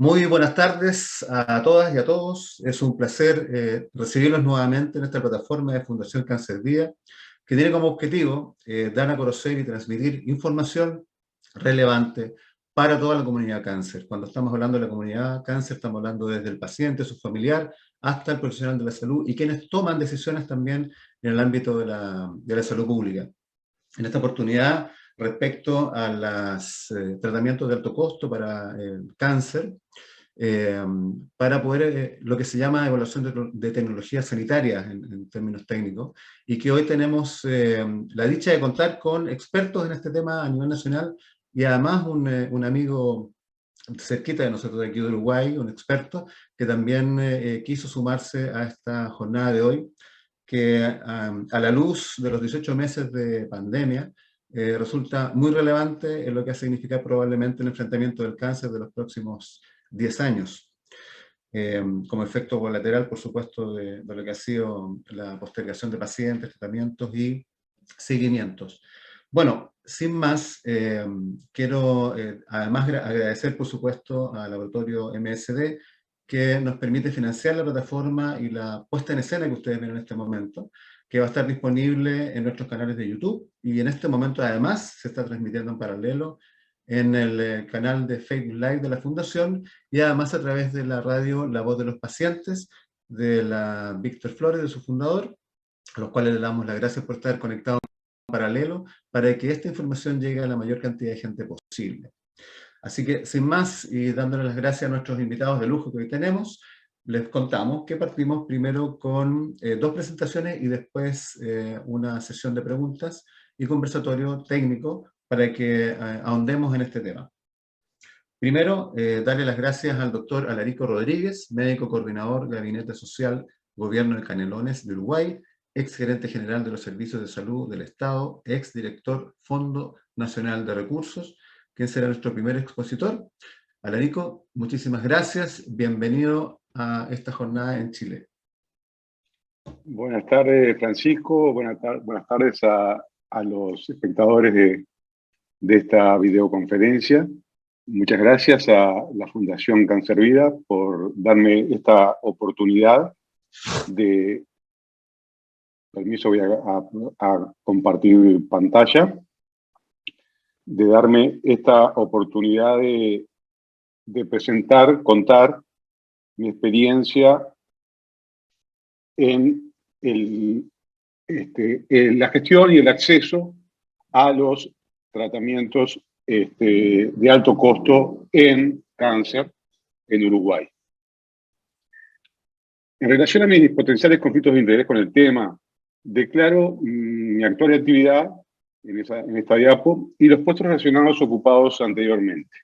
Muy buenas tardes a todas y a todos. Es un placer recibirlos nuevamente en esta plataforma de Fundación Cáncer Día, que tiene como objetivo dar a conocer y transmitir información relevante para toda la comunidad cáncer. Cuando estamos hablando de la comunidad cáncer, estamos hablando desde el paciente, su familiar, hasta el profesional de la salud y quienes toman decisiones también en el ámbito de la salud pública. En esta oportunidad, respecto a los tratamientos de alto costo para el cáncer, eh, para poder, lo que se llama evaluación de tecnologías sanitarias en términos técnicos, y que hoy tenemos la dicha de contar con expertos en este tema a nivel nacional y además un amigo cerquita de nosotros de aquí de Uruguay, un experto, que también quiso sumarse a esta jornada de hoy, que a la luz de los 18 meses de pandemia, resulta muy relevante en lo que va a significar probablemente el enfrentamiento del cáncer de los próximos 10 años, como efecto colateral, por supuesto, de lo que ha sido la postergación de pacientes, tratamientos y seguimientos. Bueno, sin más, quiero además agradecer, por supuesto, al laboratorio MSD, que nos permite financiar la plataforma y la puesta en escena que ustedes ven en este momento, que va a estar disponible en nuestros canales de YouTube, y en este momento además se está transmitiendo en paralelo en el canal de Facebook Live de la Fundación, y además a través de la radio La Voz de los Pacientes, de la Víctor Flores, de su fundador, a los cuales le damos las gracias por estar conectados en paralelo, para que esta información llegue a la mayor cantidad de gente posible. Así que, sin más, y dándole las gracias a nuestros invitados de lujo que hoy tenemos, les contamos que partimos primero con dos presentaciones y después una sesión de preguntas y conversatorio técnico para que ahondemos en este tema. Primero, darle las gracias al doctor Alarico Rodríguez, médico coordinador Gabinete Social Gobierno de Canelones de Uruguay, ex gerente general de los Servicios de Salud del Estado, ex director Fondo Nacional de Recursos, quien será nuestro primer expositor. Alarico, muchísimas gracias. Bienvenido a esta jornada en Chile. Buenas tardes, Francisco. Buenas tardes a los espectadores de esta videoconferencia. Muchas gracias a la Fundación Cáncer Vida por darme esta oportunidad de... Permiso, voy a compartir pantalla. De darme esta oportunidad de presentar, contar mi experiencia en la gestión y el acceso a los tratamientos de alto costo en cáncer en Uruguay. En relación a mis potenciales conflictos de interés con el tema, declaro mi actual actividad en esta diapo y los puestos relacionados ocupados anteriormente.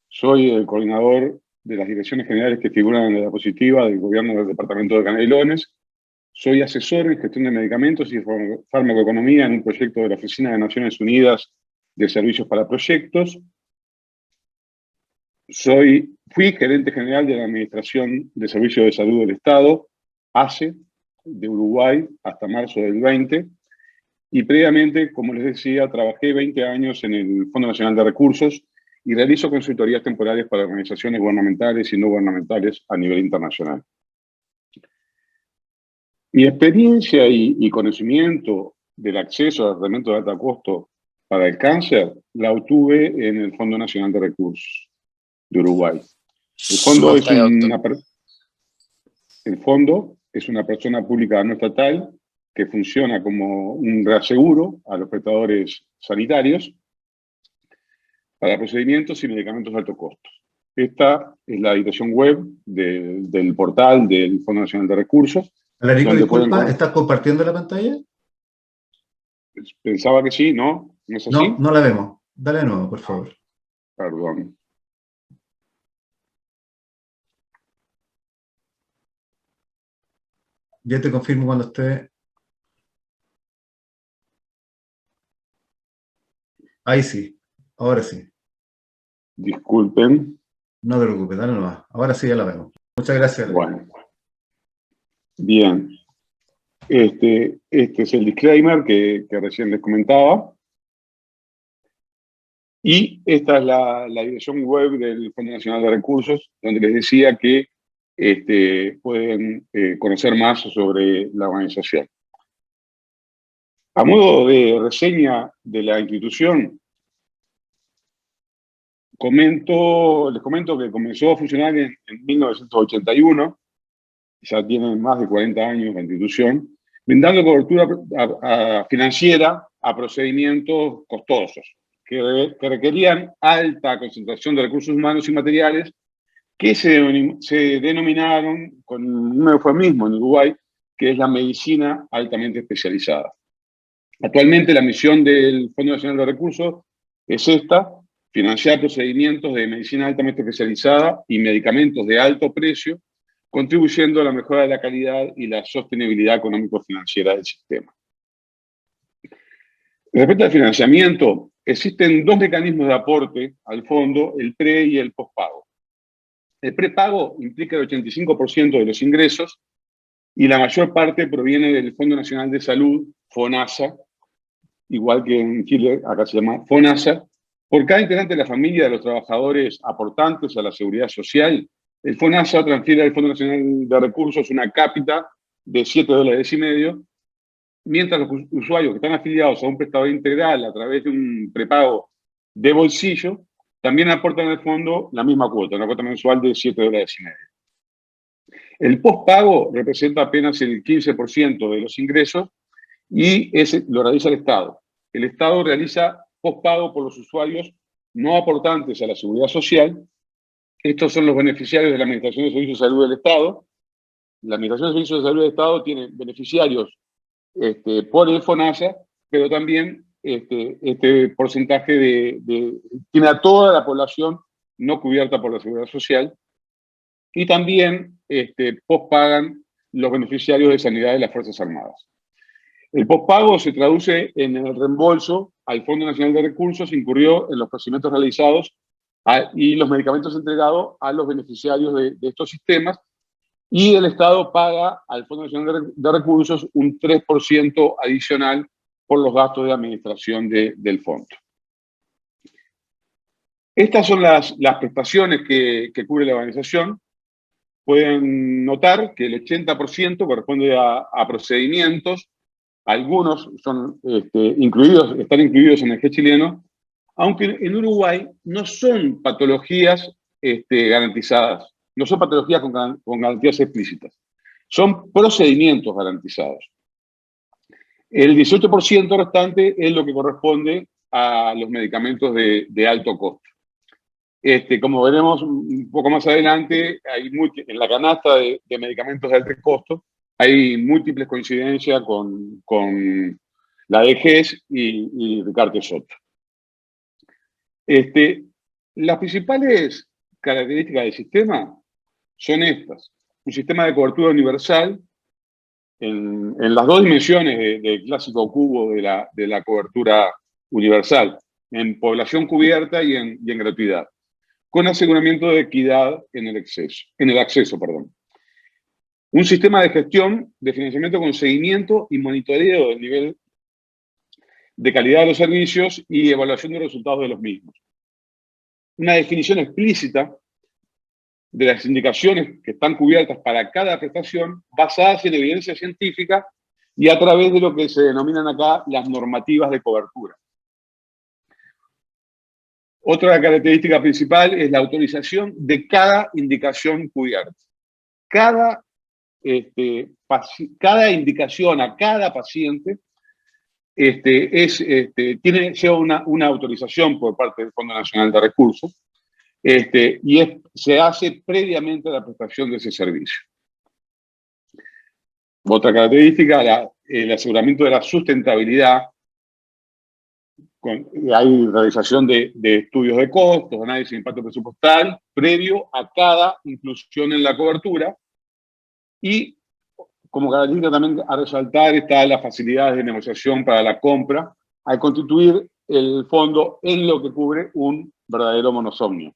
Soy el coordinador de las direcciones generales que figuran en la diapositiva del gobierno del departamento de Canelones. Soy asesor en gestión de medicamentos y farmacoeconomía en un proyecto de la Oficina de Naciones Unidas de Servicios para Proyectos. Fui gerente general de la Administración de Servicios de Salud del Estado, ACE, de Uruguay, hasta marzo del 20. Y previamente, como les decía, trabajé 20 años en el Fondo Nacional de Recursos y realizo consultorías temporales para organizaciones gubernamentales y no gubernamentales a nivel internacional. Mi experiencia y conocimiento del acceso a tratamientos de alto costo para el cáncer la obtuve en el Fondo Nacional de Recursos de Uruguay. El fondo es una persona pública no estatal que funciona como un reaseguro a los prestadores sanitarios para procedimientos y medicamentos de alto costo. Esta es la dirección web del portal del Fondo Nacional de Recursos. Alarico, disculpa, ¿estás compartiendo la pantalla? Pensaba que sí, ¿no? ¿No es así? No, no la vemos. Dale de nuevo, por favor. Perdón. Ya te confirmo cuando esté. Ahí sí, ahora sí. Disculpen. No te preocupes, dale nomás. Ahora sí ya la vemos. Muchas gracias. Bueno. Bien. Este es el disclaimer que recién les comentaba. Y esta es la dirección web del Fondo Nacional de Recursos, donde les decía que pueden conocer más sobre la organización. A modo de reseña de la institución, les comento que comenzó a funcionar en 1981, ya tiene más de 40 años la institución, brindando cobertura financiera a procedimientos costosos, que requerían alta concentración de recursos humanos y materiales, que se denominaron con un eufemismo en Uruguay, que es la medicina altamente especializada. Actualmente la misión del Fondo Nacional de Recursos es esta: financiar procedimientos de medicina altamente especializada y medicamentos de alto precio, contribuyendo a la mejora de la calidad y la sostenibilidad económico-financiera del sistema. Respecto al financiamiento, existen dos mecanismos de aporte al fondo, el pre y el postpago. El prepago implica el 85% de los ingresos y la mayor parte proviene del Fondo Nacional de Salud, FONASA, igual que en Chile, acá se llama FONASA. Por cada integrante de la familia de los trabajadores aportantes a la seguridad social, el FONASA transfiere al Fondo Nacional de Recursos una cápita de $7,50, mientras los usuarios que están afiliados a un prestador integral a través de un prepago de bolsillo también aportan al fondo la misma cuota, una cuota mensual de $7,50. El postpago representa apenas el 15% de los ingresos y ese lo realiza el Estado. El Estado realiza postpago por los usuarios no aportantes a la seguridad social. Estos son los beneficiarios de la Administración de Servicios de Salud del Estado. La Administración de Servicios de Salud del Estado tiene beneficiarios por el FONASA, pero también este porcentaje tiene a toda la población no cubierta por la seguridad social, y también postpagan los beneficiarios de sanidad de las Fuerzas Armadas. El postpago se traduce en el reembolso al Fondo Nacional de Recursos incurrido en los procedimientos realizados y los medicamentos entregados a los beneficiarios de estos sistemas, y el Estado paga al Fondo Nacional de Recursos un 3% adicional por los gastos de administración del fondo. Estas son las prestaciones que cubre la organización. Pueden notar que el 80% corresponde a procedimientos. Algunos están incluidos en el GES chileno, aunque en Uruguay no son patologías garantizadas, no son patologías con garantías explícitas, son procedimientos garantizados. El 18% restante es lo que corresponde a los medicamentos de alto costo. Como veremos un poco más adelante, en la canasta de medicamentos de alto costo hay múltiples coincidencias con la de GES y Ricardo Soto. Las principales características del sistema son estas: un sistema de cobertura universal en las dos dimensiones del clásico cubo de la cobertura universal, en población cubierta y en gratuidad, con aseguramiento de equidad en el acceso. Un sistema de gestión de financiamiento con seguimiento y monitoreo del nivel de calidad de los servicios y evaluación de los resultados de los mismos. Una definición explícita de las indicaciones que están cubiertas para cada prestación, basadas en evidencia científica y a través de lo que se denominan acá las normativas de cobertura. Otra característica principal es la autorización de cada indicación cubierta. Cada indicación a cada paciente lleva una autorización por parte del Fondo Nacional de Recursos, se hace previamente a la prestación de ese servicio. Otra característica, el aseguramiento de la sustentabilidad. Hay realización de estudios de costos, análisis de impacto presupuestal, previo a cada inclusión en la cobertura. Y como característica también a resaltar está las facilidades de negociación para la compra, al constituir el fondo en lo que cubre un verdadero monosomnio.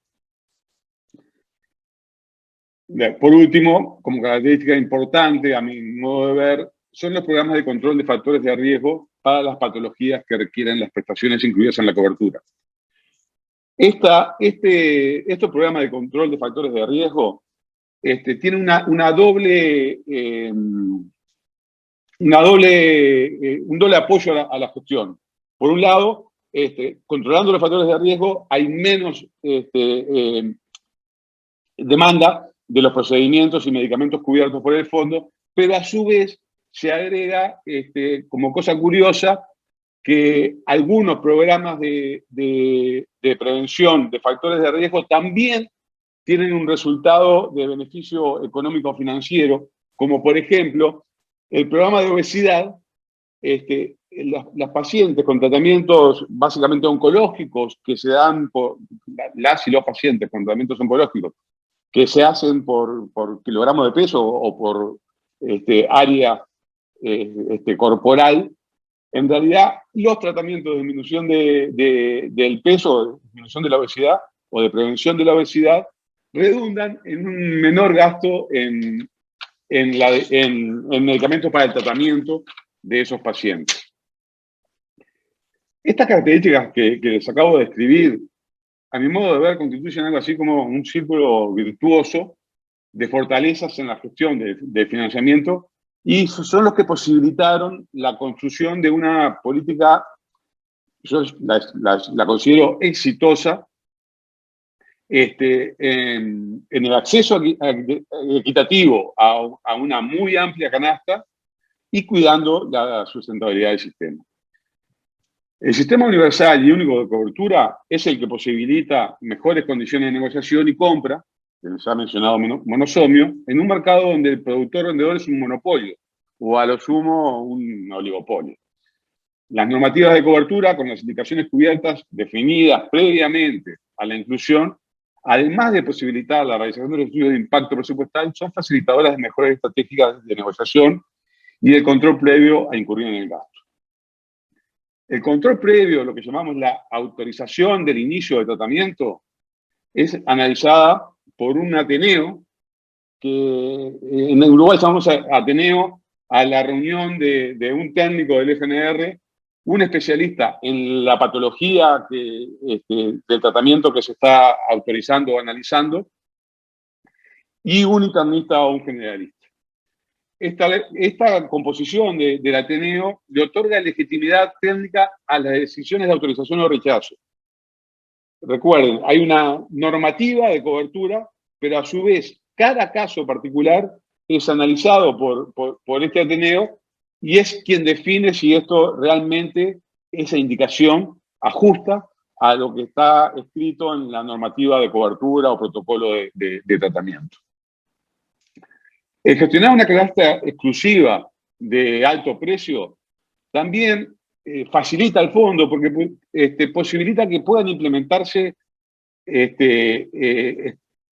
Por último, como característica importante, a mi modo de ver, son los programas de control de factores de riesgo para las patologías que requieren las prestaciones incluidas en la cobertura. Estos programas de control de factores de riesgo tienen un doble apoyo a la gestión. Por un lado, controlando los factores de riesgo, hay menos demanda de los procedimientos y medicamentos cubiertos por el fondo, pero a su vez se agrega, como cosa curiosa, que algunos programas de prevención de factores de riesgo también tienen un resultado de beneficio económico-financiero, como por ejemplo el programa de obesidad. Las pacientes con tratamientos básicamente oncológicos que se dan por las y los pacientes con tratamientos oncológicos que se hacen por kilogramo de peso o por área corporal, en realidad los tratamientos de disminución del peso, disminución de la obesidad o de prevención de la obesidad redundan en un menor gasto en medicamentos para el tratamiento de esos pacientes. Estas características que les acabo de describir, a mi modo de ver, constituyen algo así como un círculo virtuoso de fortalezas en la gestión de financiamiento, y son los que posibilitaron la construcción de una política, yo la considero exitosa, en el acceso equitativo a una muy amplia canasta y cuidando la sustentabilidad del sistema. El sistema universal y único de cobertura es el que posibilita mejores condiciones de negociación y compra, que les ha mencionado monosomio, en un mercado donde el productor-vendedor es un monopolio o a lo sumo un oligopolio. Las normativas de cobertura, con las indicaciones cubiertas definidas previamente a la inclusión, además de posibilitar la realización de los estudios de impacto presupuestal, son facilitadoras de mejores estratégicas de negociación y el control previo a incurrir en el gasto. El control previo, lo que llamamos la autorización del inicio de tratamiento, es analizada por un Ateneo, que en Uruguay llamamos Ateneo a la reunión de un técnico del FNR, un especialista en la patología del tratamiento que se está autorizando o analizando, y un internista o un generalista. Esta composición del Ateneo le otorga legitimidad técnica a las decisiones de autorización o rechazo. Recuerden, hay una normativa de cobertura, pero a su vez cada caso particular es analizado por este Ateneo y es quien define si esto realmente, esa indicación, ajusta a lo que está escrito en la normativa de cobertura o protocolo de tratamiento. El gestionar una canasta exclusiva de alto precio también facilita al fondo porque posibilita que puedan implementarse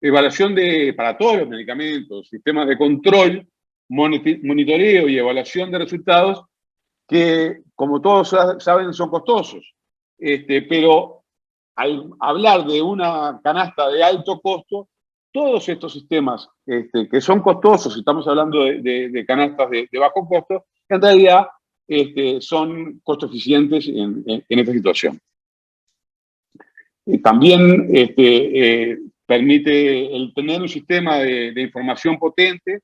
evaluación para todos los medicamentos, sistemas de control, monitoreo y evaluación de resultados que, como todos saben, son costosos. Pero al hablar de una canasta de alto costo, todos estos sistemas que son costosos, estamos hablando de canastas de bajo costo, en realidad son costo eficientes en esta situación. También permite el tener un sistema de información potente,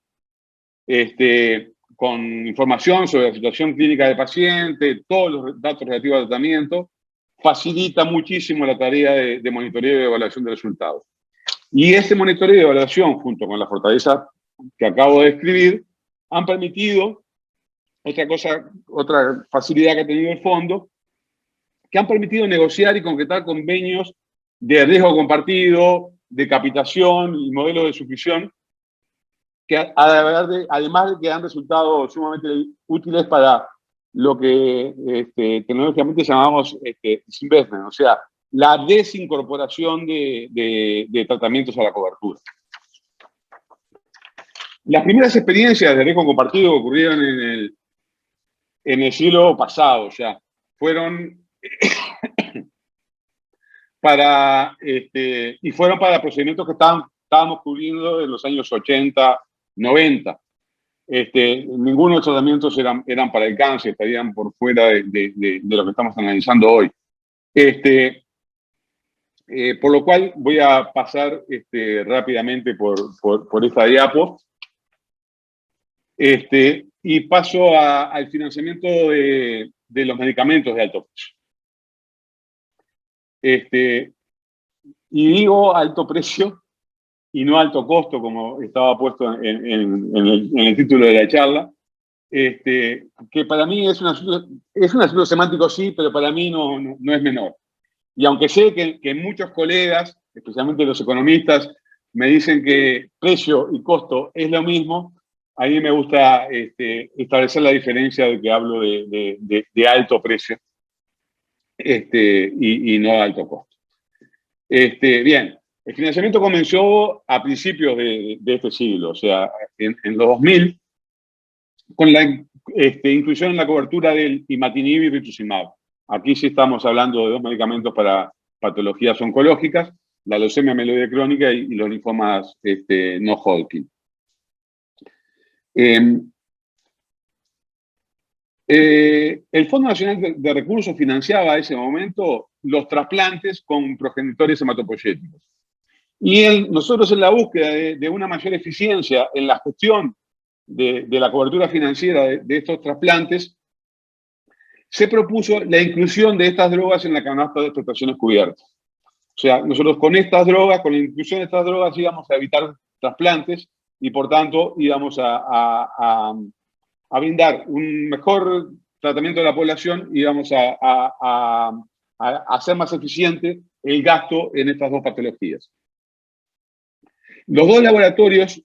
con información sobre la situación clínica del paciente, todos los datos relativos al tratamiento, facilita muchísimo la tarea de monitoreo y evaluación de resultados. Y ese monitoreo y evaluación, junto con la fortaleza que acabo de describir, han permitido otra facilidad que ha tenido el fondo, que han permitido negociar y concretar convenios de riesgo compartido, de capitación y modelos de suscripción, que además de que han resultado sumamente útiles para lo que tecnológicamente llamamos disinvestment, o sea, la desincorporación de tratamientos a la cobertura. Las primeras experiencias de riesgo compartido ocurrieron en el siglo pasado ya. Fueron para procedimientos que estábamos cubriendo en los años 80, 90. Ninguno de los tratamientos eran para el cáncer, estarían por fuera de lo que estamos analizando hoy. Por lo cual voy a pasar rápidamente por esta diapo. Y paso al financiamiento de los medicamentos de alto precio. Y digo alto precio y no alto costo, como estaba puesto en el título de la charla, que para mí es un asunto semántico, sí, pero para mí no es menor. Y aunque sé que muchos colegas, especialmente los economistas, me dicen que precio y costo es lo mismo, a mí me gusta establecer la diferencia de que hablo de alto precio y no alto costo. Bien, el financiamiento comenzó a principios de este siglo, o sea, en los 2000, con la inclusión en la cobertura del imatinib y rituximab. Aquí sí estamos hablando de dos medicamentos para patologías oncológicas, la leucemia mieloide crónica y los linfomas no Hodgkin. El Fondo Nacional de Recursos financiaba a ese momento los trasplantes con progenitores hematopoyéticos. Y nosotros en la búsqueda de una mayor eficiencia en la gestión de la cobertura financiera de estos trasplantes, se propuso la inclusión de estas drogas en la canasta de prestaciones cubiertas. O sea, nosotros con estas drogas, con la inclusión de estas drogas, íbamos a evitar trasplantes y, por tanto, íbamos a brindar un mejor tratamiento de la población y íbamos a hacer más eficiente el gasto en estas dos patologías. Los dos laboratorios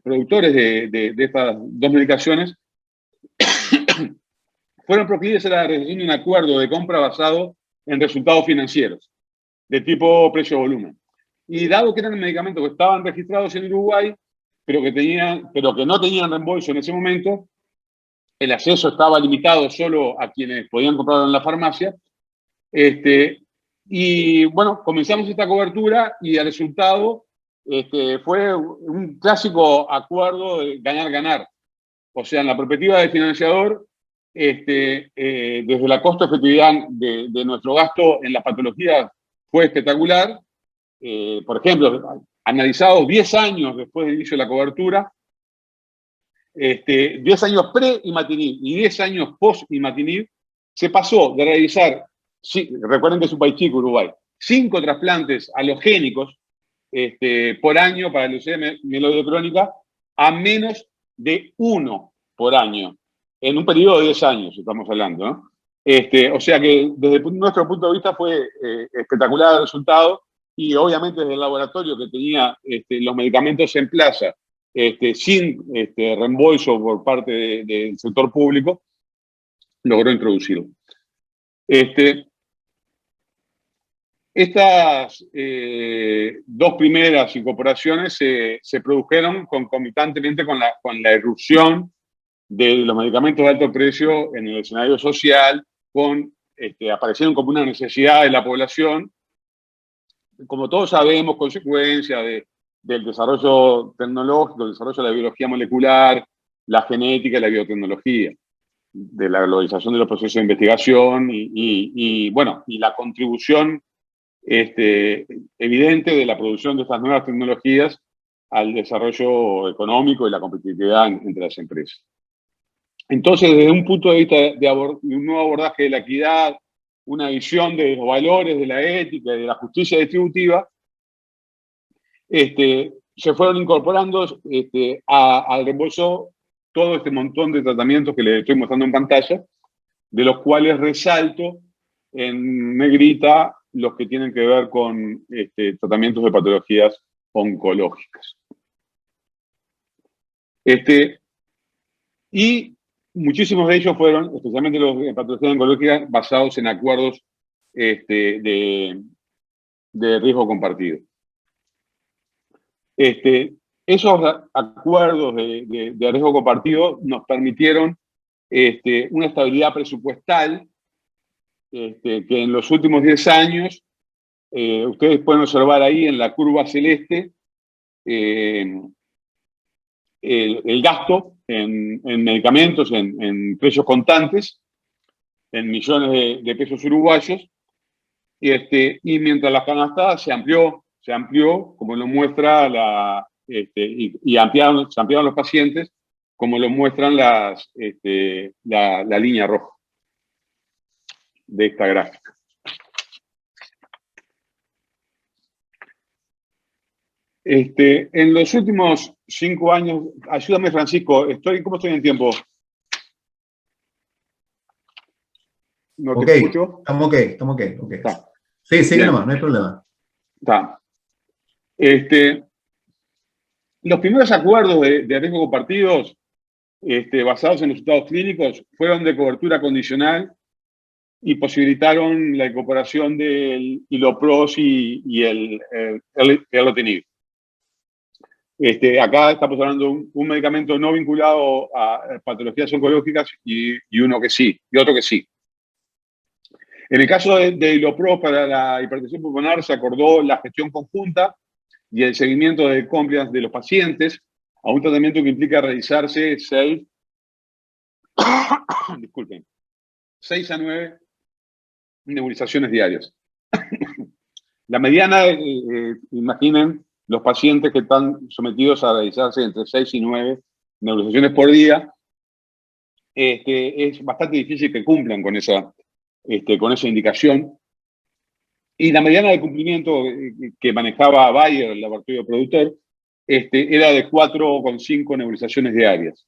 productores de estas dos medicaciones fueron proclives a la realización de un acuerdo de compra basado en resultados financieros, de tipo precio-volumen. Y dado que eran medicamentos que estaban registrados en Uruguay, pero que no tenían reembolso en ese momento, el acceso estaba limitado solo a quienes podían comprarlo en la farmacia. Y bueno, comenzamos esta cobertura y el resultado fue un clásico acuerdo de ganar-ganar. O sea, en la perspectiva del financiador, desde la costo-efectividad de nuestro gasto en las patologías fue espectacular. Por ejemplo, analizados 10 años después del inicio de la cobertura, 10 años pre-imatinib y 10 años post-imatinib, se pasó de realizar, recuerden que es un país chico, Uruguay, 5 trasplantes alogénicos por año para la leucemia mieloide crónica a menos de 1 por año, en un periodo de 10 años estamos hablando, ¿no? O sea que desde nuestro punto de vista fue espectacular el resultado y obviamente desde el laboratorio que tenía los medicamentos en plaza sin reembolso por parte del sector público, logró introducirlo. Estas dos primeras incorporaciones se produjeron concomitantemente con la irrupción de los medicamentos de alto precio en el escenario social, aparecieron como una necesidad de la población, como todos sabemos, consecuencia del desarrollo tecnológico, el desarrollo de la biología molecular, la genética y la biotecnología, de la globalización de los procesos de investigación y la contribución evidente de la producción de estas nuevas tecnologías al desarrollo económico y la competitividad entre las empresas. Entonces, desde un punto de vista de un nuevo abordaje de la equidad, una visión de los valores, de la ética y de la justicia distributiva, se fueron incorporando al reembolso todo este montón de tratamientos que les estoy mostrando en pantalla, de los cuales resalto en negrita los que tienen que ver con tratamientos de patologías oncológicas. Y muchísimos de ellos fueron, especialmente los de patologías oncológicas, basados en acuerdos de riesgo compartido. Esos acuerdos de riesgo compartido nos permitieron una estabilidad presupuestal que en los últimos 10 años, ustedes pueden observar ahí en la curva celeste, el gasto en medicamentos, en precios contantes, en millones de pesos uruguayos, Y mientras la canasta se amplió, como lo muestra se ampliaron los pacientes, como lo muestran la línea roja de esta gráfica. En los últimos 5 años, ayúdame Francisco, ¿cómo estoy en tiempo? ¿No te escucho? Estamos ok. Sí, sigue nomás, no hay problema. Está. Los primeros acuerdos de riesgo compartidos basados en los resultados clínicos fueron de cobertura condicional y posibilitaron la incorporación del ilopros y el erlotinib. Acá estamos hablando de un medicamento no vinculado a patologías oncológicas y uno que sí, y otro que sí. En el caso de ilopros para la hipertensión pulmonar se acordó la gestión conjunta y el seguimiento de compliance de los pacientes a un tratamiento que implica realizarse 6 a 9 nebulizaciones diarias. La mediana, imaginen los pacientes que están sometidos a realizarse entre 6 y 9 nebulizaciones por día. Es bastante difícil que cumplan con esa indicación. Y la mediana de cumplimiento que manejaba Bayer, el laboratorio productor, era de 4,5 nebulizaciones diarias.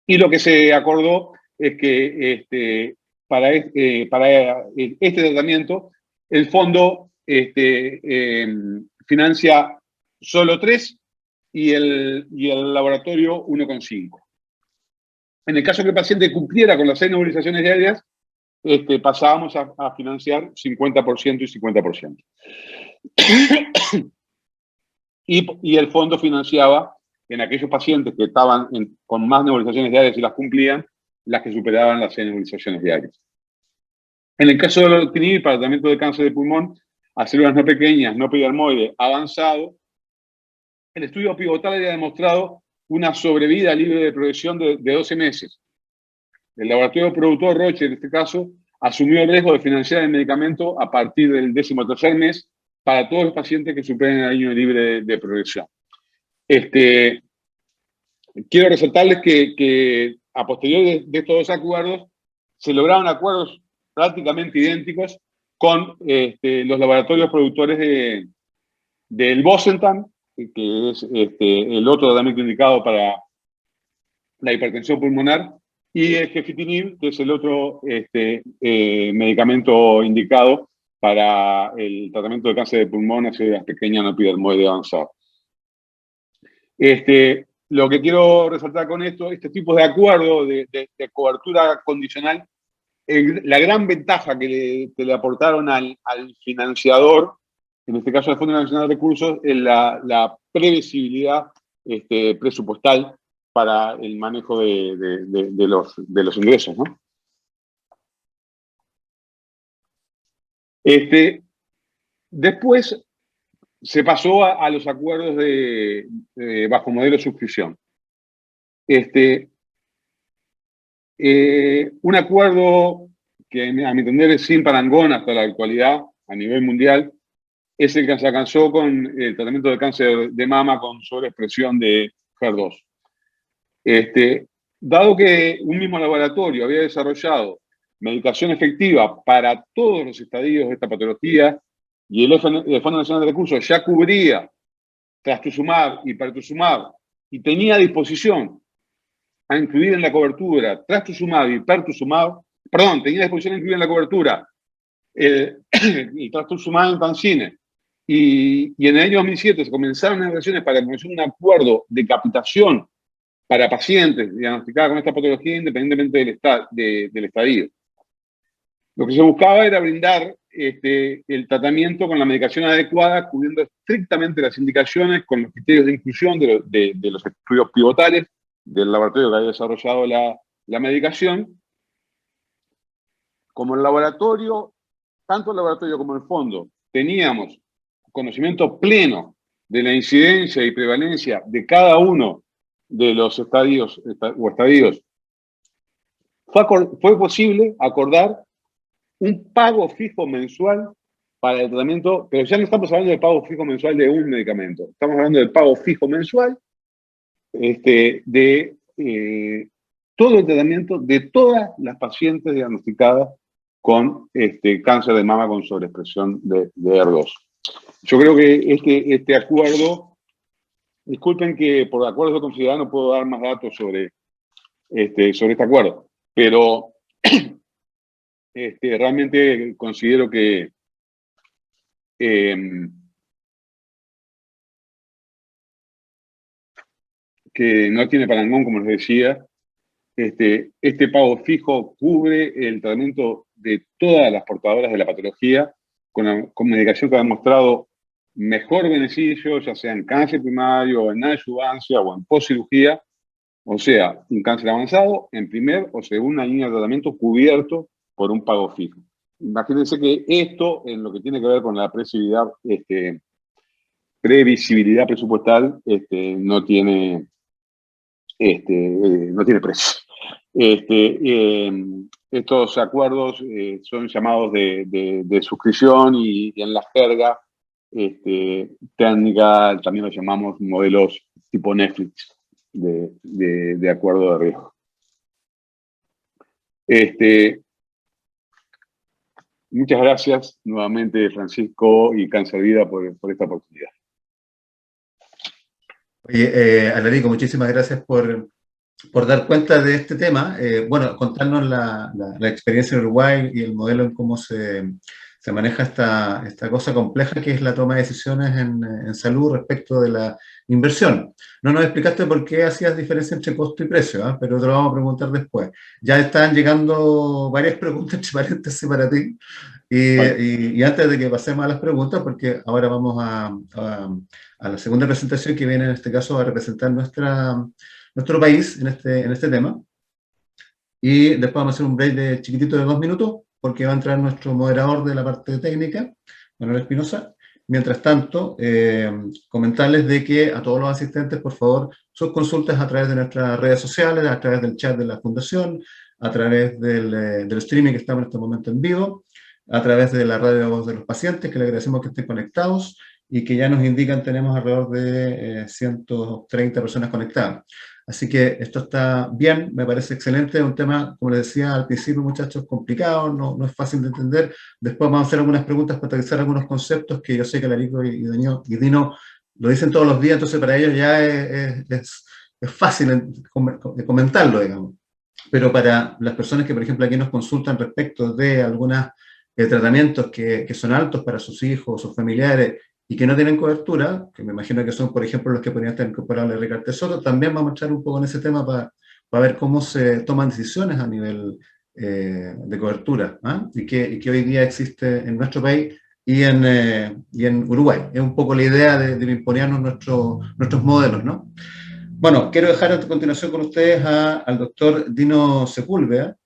Y lo que se acordó es que para este tratamiento el fondo financia solo 3 y el laboratorio 1,5. En el caso que el paciente cumpliera con las 6 nebulizaciones diarias, pasábamos a financiar 50% y 50%. Y el fondo financiaba en aquellos pacientes que estaban con más nebulizaciones diarias y las cumplían, las que superaban las 6 nebulizaciones diarias. En el caso del erlotinib, para tratamiento de cáncer de pulmón a células no pequeñas, no epidermoide avanzado, el estudio pivotal había demostrado una sobrevida libre de progresión de 12 meses. El laboratorio productor Roche, en este caso, asumió el riesgo de financiar el medicamento a partir del 13º mes para todos los pacientes que superen el año libre de progresión. Quiero resaltarles que a posteriori de estos 2 acuerdos se lograron acuerdos prácticamente idénticos con los laboratorios productores del Bosentan, que es el otro tratamiento indicado para la hipertensión pulmonar, y el gefitinib, que es el otro medicamento indicado para el tratamiento de cáncer de pulmón a células pequeñas no epidermoide avanzado. Lo que quiero resaltar con esto, este tipo de acuerdo de cobertura condicional, la gran ventaja que le aportaron al financiador, en este caso al Fondo Nacional de Recursos, es la previsibilidad presupuestal para el manejo de los ingresos, ¿no? Después se pasó a los acuerdos bajo modelo de suscripción. Un acuerdo que, a mi entender, es sin parangón hasta la actualidad a nivel mundial, es el que se alcanzó con el tratamiento de cáncer de mama con sobreexpresión de HER2. Dado que un mismo laboratorio había desarrollado medicación efectiva para todos los estadios de esta patología y el Fondo Nacional de Recursos ya cubría trastuzumab y pertuzumab y tenía a disposición a incluir en la cobertura trastuzumab y pertuzumab, tenía a disposición a incluir en la cobertura el trastuzumab en Pancine, y en el año 2007 se comenzaron negociaciones para conocer un acuerdo de capitación para pacientes diagnosticados con esta patología independientemente del estadio. Lo que se buscaba era brindar el tratamiento con la medicación adecuada, cubriendo estrictamente las indicaciones con los criterios de inclusión de los estudios pivotales del laboratorio que había desarrollado la medicación. Como el laboratorio, tanto el laboratorio como el fondo, teníamos conocimiento pleno de la incidencia y prevalencia de cada uno de los estadios, fue posible acordar un pago fijo mensual para el tratamiento, pero ya no estamos hablando de pago fijo mensual de un medicamento, estamos hablando de pago fijo mensual de todo el tratamiento de todas las pacientes diagnosticadas con cáncer de mama con sobreexpresión de HER2. Yo creo que este acuerdo, disculpen que por acuerdos de confidencialidad no puedo dar más datos sobre este acuerdo, pero realmente considero que no tiene parangón, como les decía. Este pago fijo cubre el tratamiento de todas las portadoras de la patología con medicación que ha demostrado mejor beneficio, ya sea en cáncer primario, en adyuvancia o en postcirugía, o sea, un cáncer avanzado en primer o segunda línea de tratamiento cubierto por un pago fijo. Imagínense que esto, en lo que tiene que ver con la previsibilidad presupuestal, no tiene precio. Estos acuerdos son llamados de suscripción y en la jerga técnica también los llamamos modelos tipo Netflix de acuerdo de riesgo. Muchas gracias nuevamente, Francisco y Cáncer Vida, por esta oportunidad. Oye, Alarico, muchísimas gracias por dar cuenta de este tema. Bueno, contarnos la experiencia en Uruguay y el modelo en cómo se maneja esta cosa compleja que es la toma de decisiones en salud respecto de la inversión. No nos explicaste por qué hacías diferencia entre costo y precio, pero te lo vamos a preguntar después. Ya están llegando varias preguntas, entre paréntesis, para ti. Y antes de que pasemos a las preguntas, porque ahora vamos a la segunda presentación que viene en este caso a representar nuestro país en este tema. Y después vamos a hacer un break de chiquitito de 2 minutos, porque va a entrar nuestro moderador de la parte técnica, Manuel Espinosa. Mientras tanto, comentarles de que a todos los asistentes, por favor, sus consultas a través de nuestras redes sociales, a través del chat de la Fundación, a través del streaming que estamos en este momento en vivo, a través de la radio de voz de los pacientes, que le agradecemos que estén conectados y que ya nos indican tenemos alrededor de 130 personas conectadas. Así que esto está bien, me parece excelente, es un tema, como les decía al principio, muchachos, complicado, no es fácil de entender. Después vamos a hacer algunas preguntas para aterrizar algunos conceptos que yo sé que Larico y Dino lo dicen todos los días, entonces para ellos ya es fácil comentarlo, digamos. Pero para las personas que, por ejemplo, aquí nos consultan respecto de algunos tratamientos que son altos para sus hijos, sus familiares, y que no tienen cobertura, que me imagino que son, por ejemplo, los que podrían estar incorporados al Ricarte Soto, también vamos a echar un poco en ese tema para ver cómo se toman decisiones a nivel de cobertura, y que hoy día existe en nuestro país y en Uruguay. Es un poco la idea de imponernos nuestros modelos, ¿no? Bueno, quiero dejar a continuación con ustedes al doctor Dino Sepúlveda,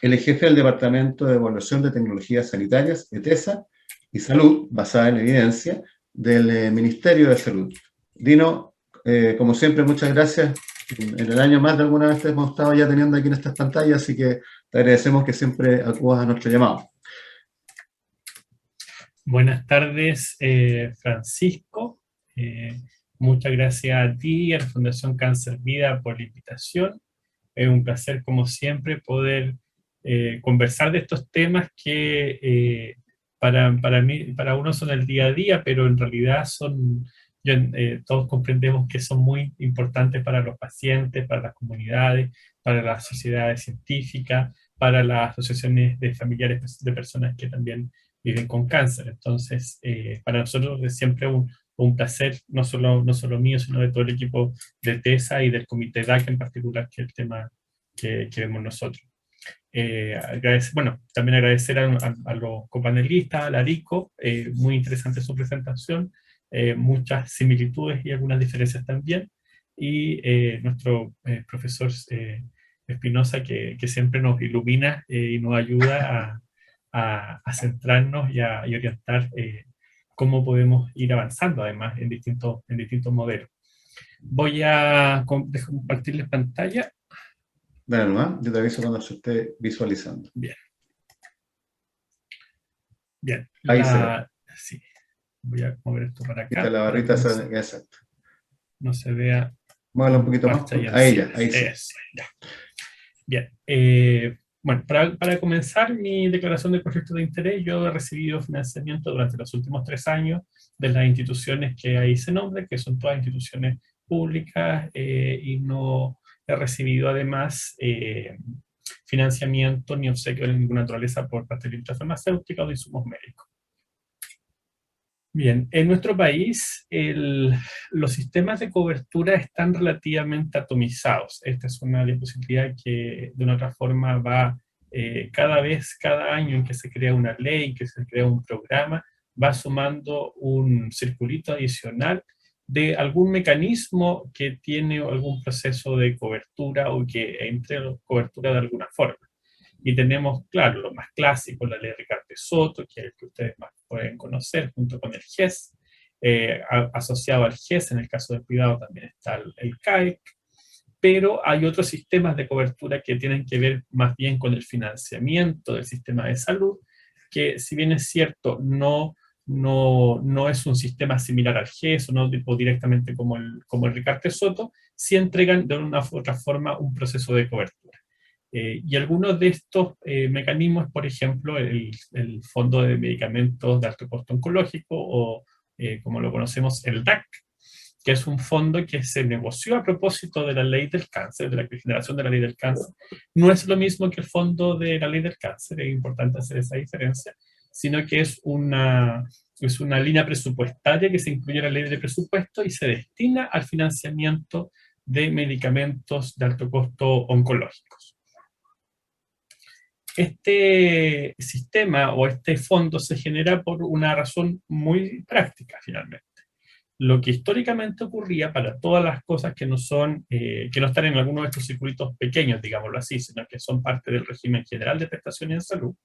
el jefe del Departamento de Evaluación de Tecnologías Sanitarias, ETESA, y Salud, basada en evidencia, del Ministerio de Salud. Dino, como siempre, muchas gracias. En el año más de alguna vez te hemos estado ya teniendo aquí en estas pantallas, así que te agradecemos que siempre acudas a nuestro llamado. Buenas tardes, Francisco. Muchas gracias a ti y a la Fundación Cáncer Vida por la invitación. Es un placer, como siempre, poder conversar de estos temas que para mí, para uno son el día a día, pero en realidad todos comprendemos que son muy importantes para los pacientes, para las comunidades, para las sociedades científicas, para las asociaciones de familiares de personas que también viven con cáncer. Entonces, para nosotros es siempre un placer, no solo mío, sino de todo el equipo de TESA y del Comité DAC en particular, que es el tema que vemos nosotros. También agradecer a los copanelistas, a Larico, muy interesante su presentación, muchas similitudes y algunas diferencias también, y nuestro profesor Espinosa, que siempre nos ilumina y nos ayuda a centrarnos y orientar cómo podemos ir avanzando, además, en distintos modelos. Voy a compartirles pantalla. Dale nomás, yo te aviso cuando se esté visualizando. Bien. Bien, Ahí se ve. sí, voy a mover esto para Aquí está acá, la para barrita, que exacto. no se vea Muévela un un poquito más. parche ahí Ahí encima. ya, ahí sí. Eso, ya. Bien, bueno, para comenzar mi declaración de conflicto de interés, yo he recibido financiamiento durante los últimos 3 años de las instituciones que ahí se nombran, que son todas instituciones públicas, y no he recibido además financiamiento ni obsequio de ninguna naturaleza por parte de la industria farmacéutica o de insumos médicos. Bien, en nuestro país los sistemas de cobertura están relativamente atomizados. Esta es una diapositiva que de una otra forma va cada año en que se crea una ley, que se crea un programa, va sumando un circulito adicional de algún mecanismo que tiene algún proceso de cobertura o que entre cobertura de alguna forma. Y tenemos, claro, lo más clásico, la ley Ricardo Soto, que es el que ustedes más pueden conocer, junto con el GES. Asociado al GES, en el caso del cuidado, también está el CAEC, pero hay otros sistemas de cobertura que tienen que ver más bien con el financiamiento del sistema de salud, que si bien es cierto, no es un sistema similar al GES o directamente como el Ricardo Soto, sí entregan de una u otra forma un proceso de cobertura. Y algunos de estos mecanismos, por ejemplo, el Fondo de Medicamentos de Alto Costo Oncológico, o como lo conocemos, el DAC, que es un fondo que se negoció a propósito de la ley del cáncer, de la generación de la ley del cáncer. No es lo mismo que el fondo de la ley del cáncer, es importante hacer esa diferencia, sino que es una línea presupuestaria que se incluye en la ley de presupuesto y se destina al financiamiento de medicamentos de alto costo oncológicos. Este sistema o este fondo se genera por una razón muy práctica, finalmente. Lo que históricamente ocurría para todas las cosas que no están en alguno de estos circuitos pequeños, digámoslo así, sino que son parte del régimen general de prestaciones de salud.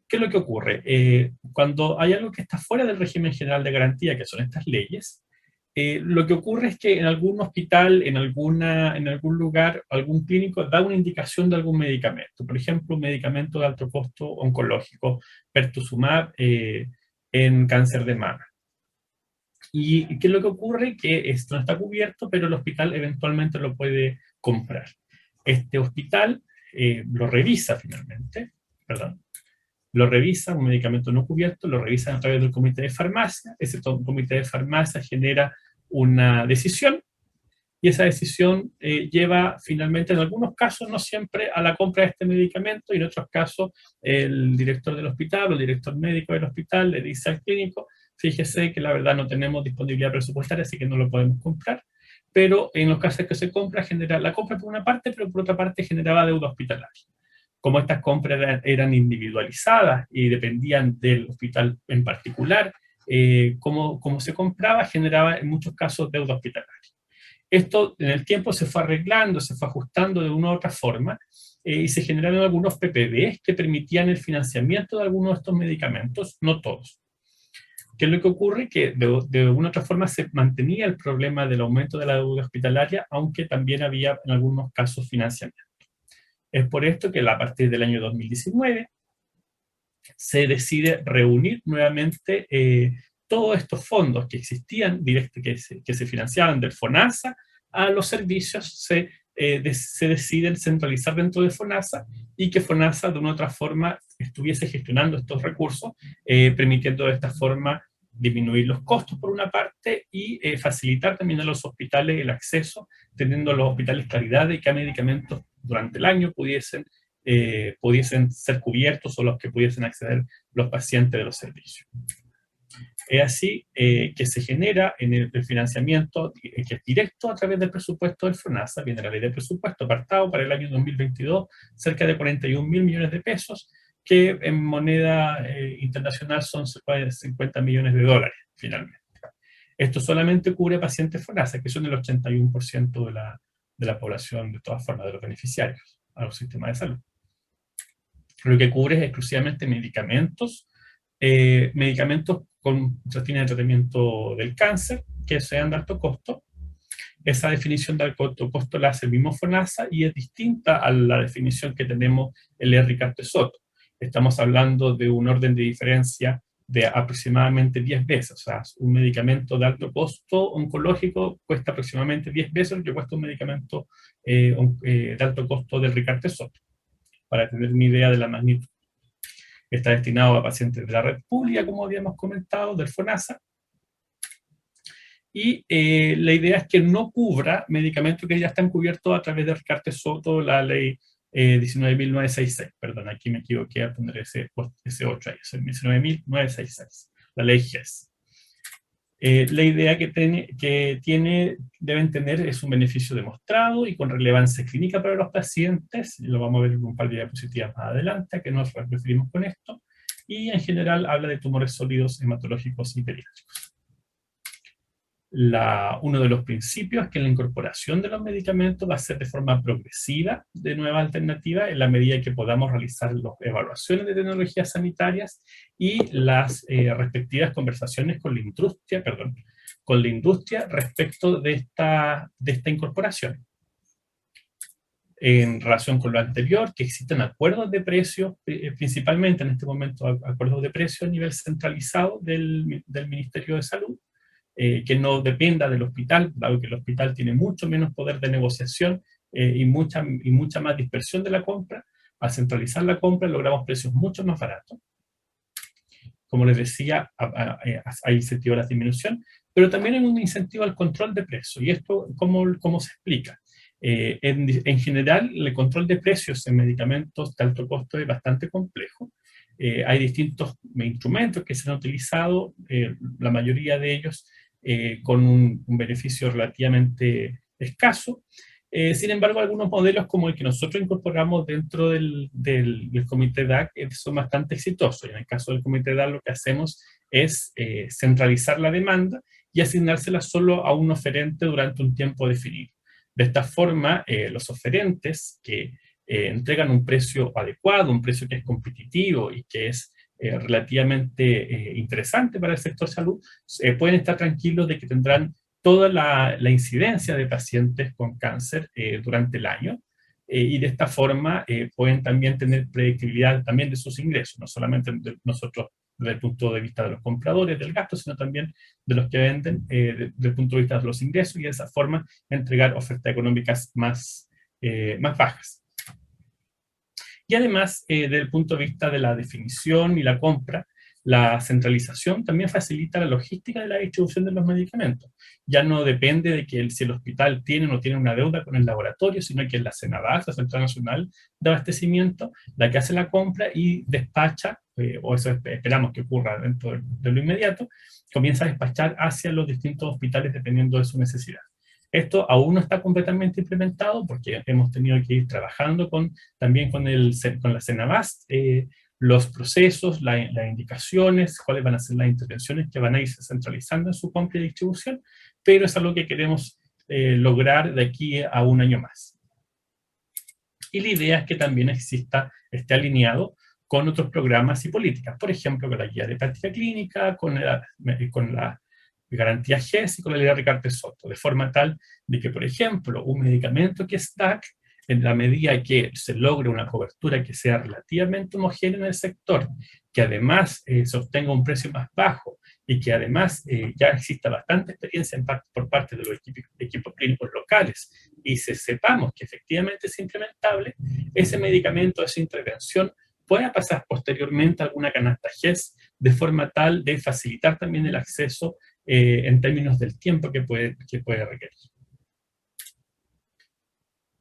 ¿Qué es lo que ocurre? Cuando hay algo que está fuera del régimen general de garantía, que son estas leyes, lo que ocurre es que en algún hospital, en algún lugar, algún clínico da una indicación de algún medicamento. Por ejemplo, un medicamento de alto costo oncológico, pertuzumab, en cáncer de mama. ¿Y qué es lo que ocurre? Que esto no está cubierto, pero el hospital eventualmente lo puede comprar. Este hospital lo revisa finalmente, perdón, lo revisa, un medicamento no cubierto, lo revisan a través del comité de farmacia, ese comité de farmacia genera una decisión, y esa decisión lleva finalmente, en algunos casos, no siempre, a la compra de este medicamento, y en otros casos el director del hospital o el director médico del hospital le dice al clínico: fíjese que la verdad no tenemos disponibilidad presupuestaria, así que no lo podemos comprar. Pero en los casos que se compra, la compra por una parte, pero por otra parte generaba deuda hospitalaria. Como estas compras eran individualizadas y dependían del hospital en particular, como se compraba, generaba en muchos casos deuda hospitalaria. Esto en el tiempo se fue arreglando, se fue ajustando de una u otra forma, y se generaron algunos PPDs que permitían el financiamiento de algunos de estos medicamentos, no todos. ¿Qué es lo que ocurre? Que de una u otra forma se mantenía el problema del aumento de la deuda hospitalaria, aunque también había en algunos casos financiamiento. Es por esto que a partir del año 2019 se decide reunir nuevamente todos estos fondos que existían, que se financiaban del FONASA, a los servicios se deciden centralizar dentro de FONASA, y que FONASA de una u otra forma estuviese gestionando estos recursos, permitiendo de esta forma disminuir los costos por una parte y facilitar también a los hospitales el acceso, teniendo los hospitales claridad de qué medicamentos durante el año pudiesen ser cubiertos o los que pudiesen acceder los pacientes de los servicios. Es así que se genera en el financiamiento, que es directo a través del presupuesto del FONASA, viene la ley de presupuesto apartado para el año 2022, cerca de 41.000 millones de pesos, que en moneda internacional son 50 millones de dólares, finalmente. Esto solamente cubre pacientes FONASA, que son el 81% de la población, de todas formas, de los beneficiarios a los sistemas de salud. Lo que cubre es exclusivamente medicamentos, con fines de tratamiento del cáncer, que sean de alto costo. Esa definición de alto costo la hace el mismo FONASA y es distinta a la definición que tenemos en el Ricardo Soto. estamos hablando de un orden de diferencia de aproximadamente 10 veces. O sea, un medicamento de alto costo oncológico cuesta aproximadamente 10 veces lo que cuesta un medicamento de alto costo del Ricardo Soto, para tener una idea de la magnitud. Está destinado a pacientes de la red pública, como habíamos comentado, del FONASA, y la idea es que no cubra medicamentos que ya están cubiertos a través de Ricardo Soto, la ley 19.966, perdón, aquí me equivoqué a poner ese 8 ahí, es el 19.966, la ley GES. La idea que deben tener es un beneficio demostrado y con relevancia clínica para los pacientes, lo vamos a ver en un par de diapositivas más adelante, a qué nos referimos con esto, y en general habla de tumores sólidos hematológicos y pediátricos. Uno de los principios es que la incorporación de los medicamentos va a ser de forma progresiva de nuevas alternativas en la medida que podamos realizar las evaluaciones de tecnologías sanitarias y las respectivas conversaciones con la industria, respecto de esta incorporación. En relación con lo anterior, que existen acuerdos de precios, principalmente en este momento acuerdos de precios a nivel centralizado del Ministerio de Salud, que no dependa del hospital, dado que el hospital tiene mucho menos poder de negociación y mucha más dispersión de la compra. Al centralizar la compra logramos precios mucho más baratos. Como les decía, hay incentivo a la disminución, pero también hay un incentivo al control de precios. ¿Y esto cómo se explica? En general, el control de precios en medicamentos de alto costo es bastante complejo. Hay distintos instrumentos que se han utilizado, la mayoría de ellos con un beneficio relativamente escaso. Sin embargo, algunos modelos como el que nosotros incorporamos dentro del Comité DAC son bastante exitosos. En el caso del Comité DAC lo que hacemos es centralizar la demanda y asignársela solo a un oferente durante un tiempo definido. De esta forma, los oferentes que entregan un precio adecuado, un precio que es competitivo y que es relativamente interesante para el sector salud, pueden estar tranquilos de que tendrán toda la incidencia de pacientes con cáncer durante el año, y de esta forma pueden también tener predictibilidad también de sus ingresos, no solamente nosotros desde el punto de vista de los compradores del gasto, sino también de los que venden desde el punto de vista de los ingresos, y de esa forma entregar ofertas económicas más bajas. Y además, desde el punto de vista de la definición y la compra, la centralización también facilita la logística de la distribución de los medicamentos. Ya no depende de que si el hospital tiene o no tiene una deuda con el laboratorio, sino que es la CENAVAS, la Central Nacional de Abastecimiento, la que hace la compra y despacha, o eso esperamos que ocurra dentro de lo inmediato, comienza a despachar hacia los distintos hospitales dependiendo de su necesidad. Esto aún no está completamente implementado porque hemos tenido que ir trabajando también con la CENAVAS, los procesos, las indicaciones, cuáles van a ser las intervenciones que van a irse centralizando en su compra y distribución, pero es algo que queremos lograr de aquí a un año más. Y la idea es que también esté alineado con otros programas y políticas, por ejemplo, con la guía de práctica clínica, con la garantía GES y con la ley de Ricardo Soto, de forma tal de que, por ejemplo, un medicamento que es DAC, en la medida que se logre una cobertura que sea relativamente homogénea en el sector, que además se obtenga un precio más bajo y que además ya exista bastante experiencia por parte de los equipos clínicos locales y sepamos que efectivamente es implementable, ese medicamento, esa intervención, pueda pasar posteriormente a alguna canasta GES de forma tal de facilitar también el acceso en términos del tiempo que puede requerir.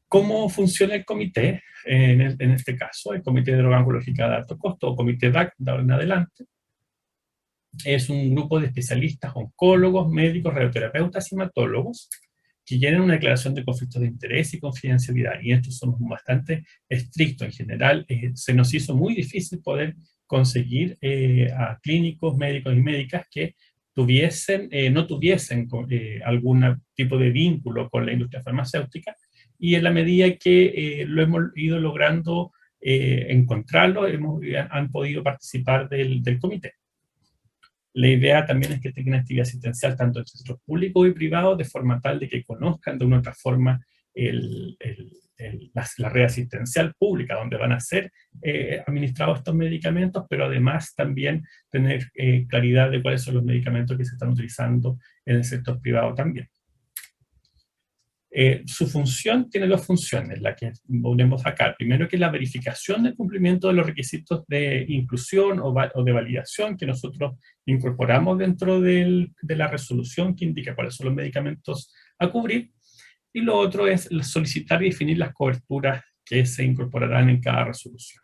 ¿Cómo funciona el comité? En este caso, el Comité de Droga Oncológica de Alto Costo, o Comité DAC, de ahora en adelante, es un grupo de especialistas, oncólogos, médicos, radioterapeutas y hematólogos, que llenan una declaración de conflictos de interés y confidencialidad, y estos somos bastante estrictos. En general, se nos hizo muy difícil poder conseguir a clínicos, médicos y médicas que no tuviesen algún tipo de vínculo con la industria farmacéutica, y en la medida que lo hemos ido logrando encontrarlo, han podido participar del comité. La idea también es que tengan actividad asistencial tanto en centros públicos y privados, de forma tal de que conozcan de una otra forma la red asistencial pública, donde van a ser administrados estos medicamentos, pero además también tener claridad de cuáles son los medicamentos que se están utilizando en el sector privado también. Su función tiene dos funciones, la que volvemos acá. Primero, que es la verificación del cumplimiento de los requisitos de inclusión o de validación que nosotros incorporamos dentro de la resolución que indica cuáles son los medicamentos a cubrir. Y lo otro es solicitar y definir las coberturas que se incorporarán en cada resolución.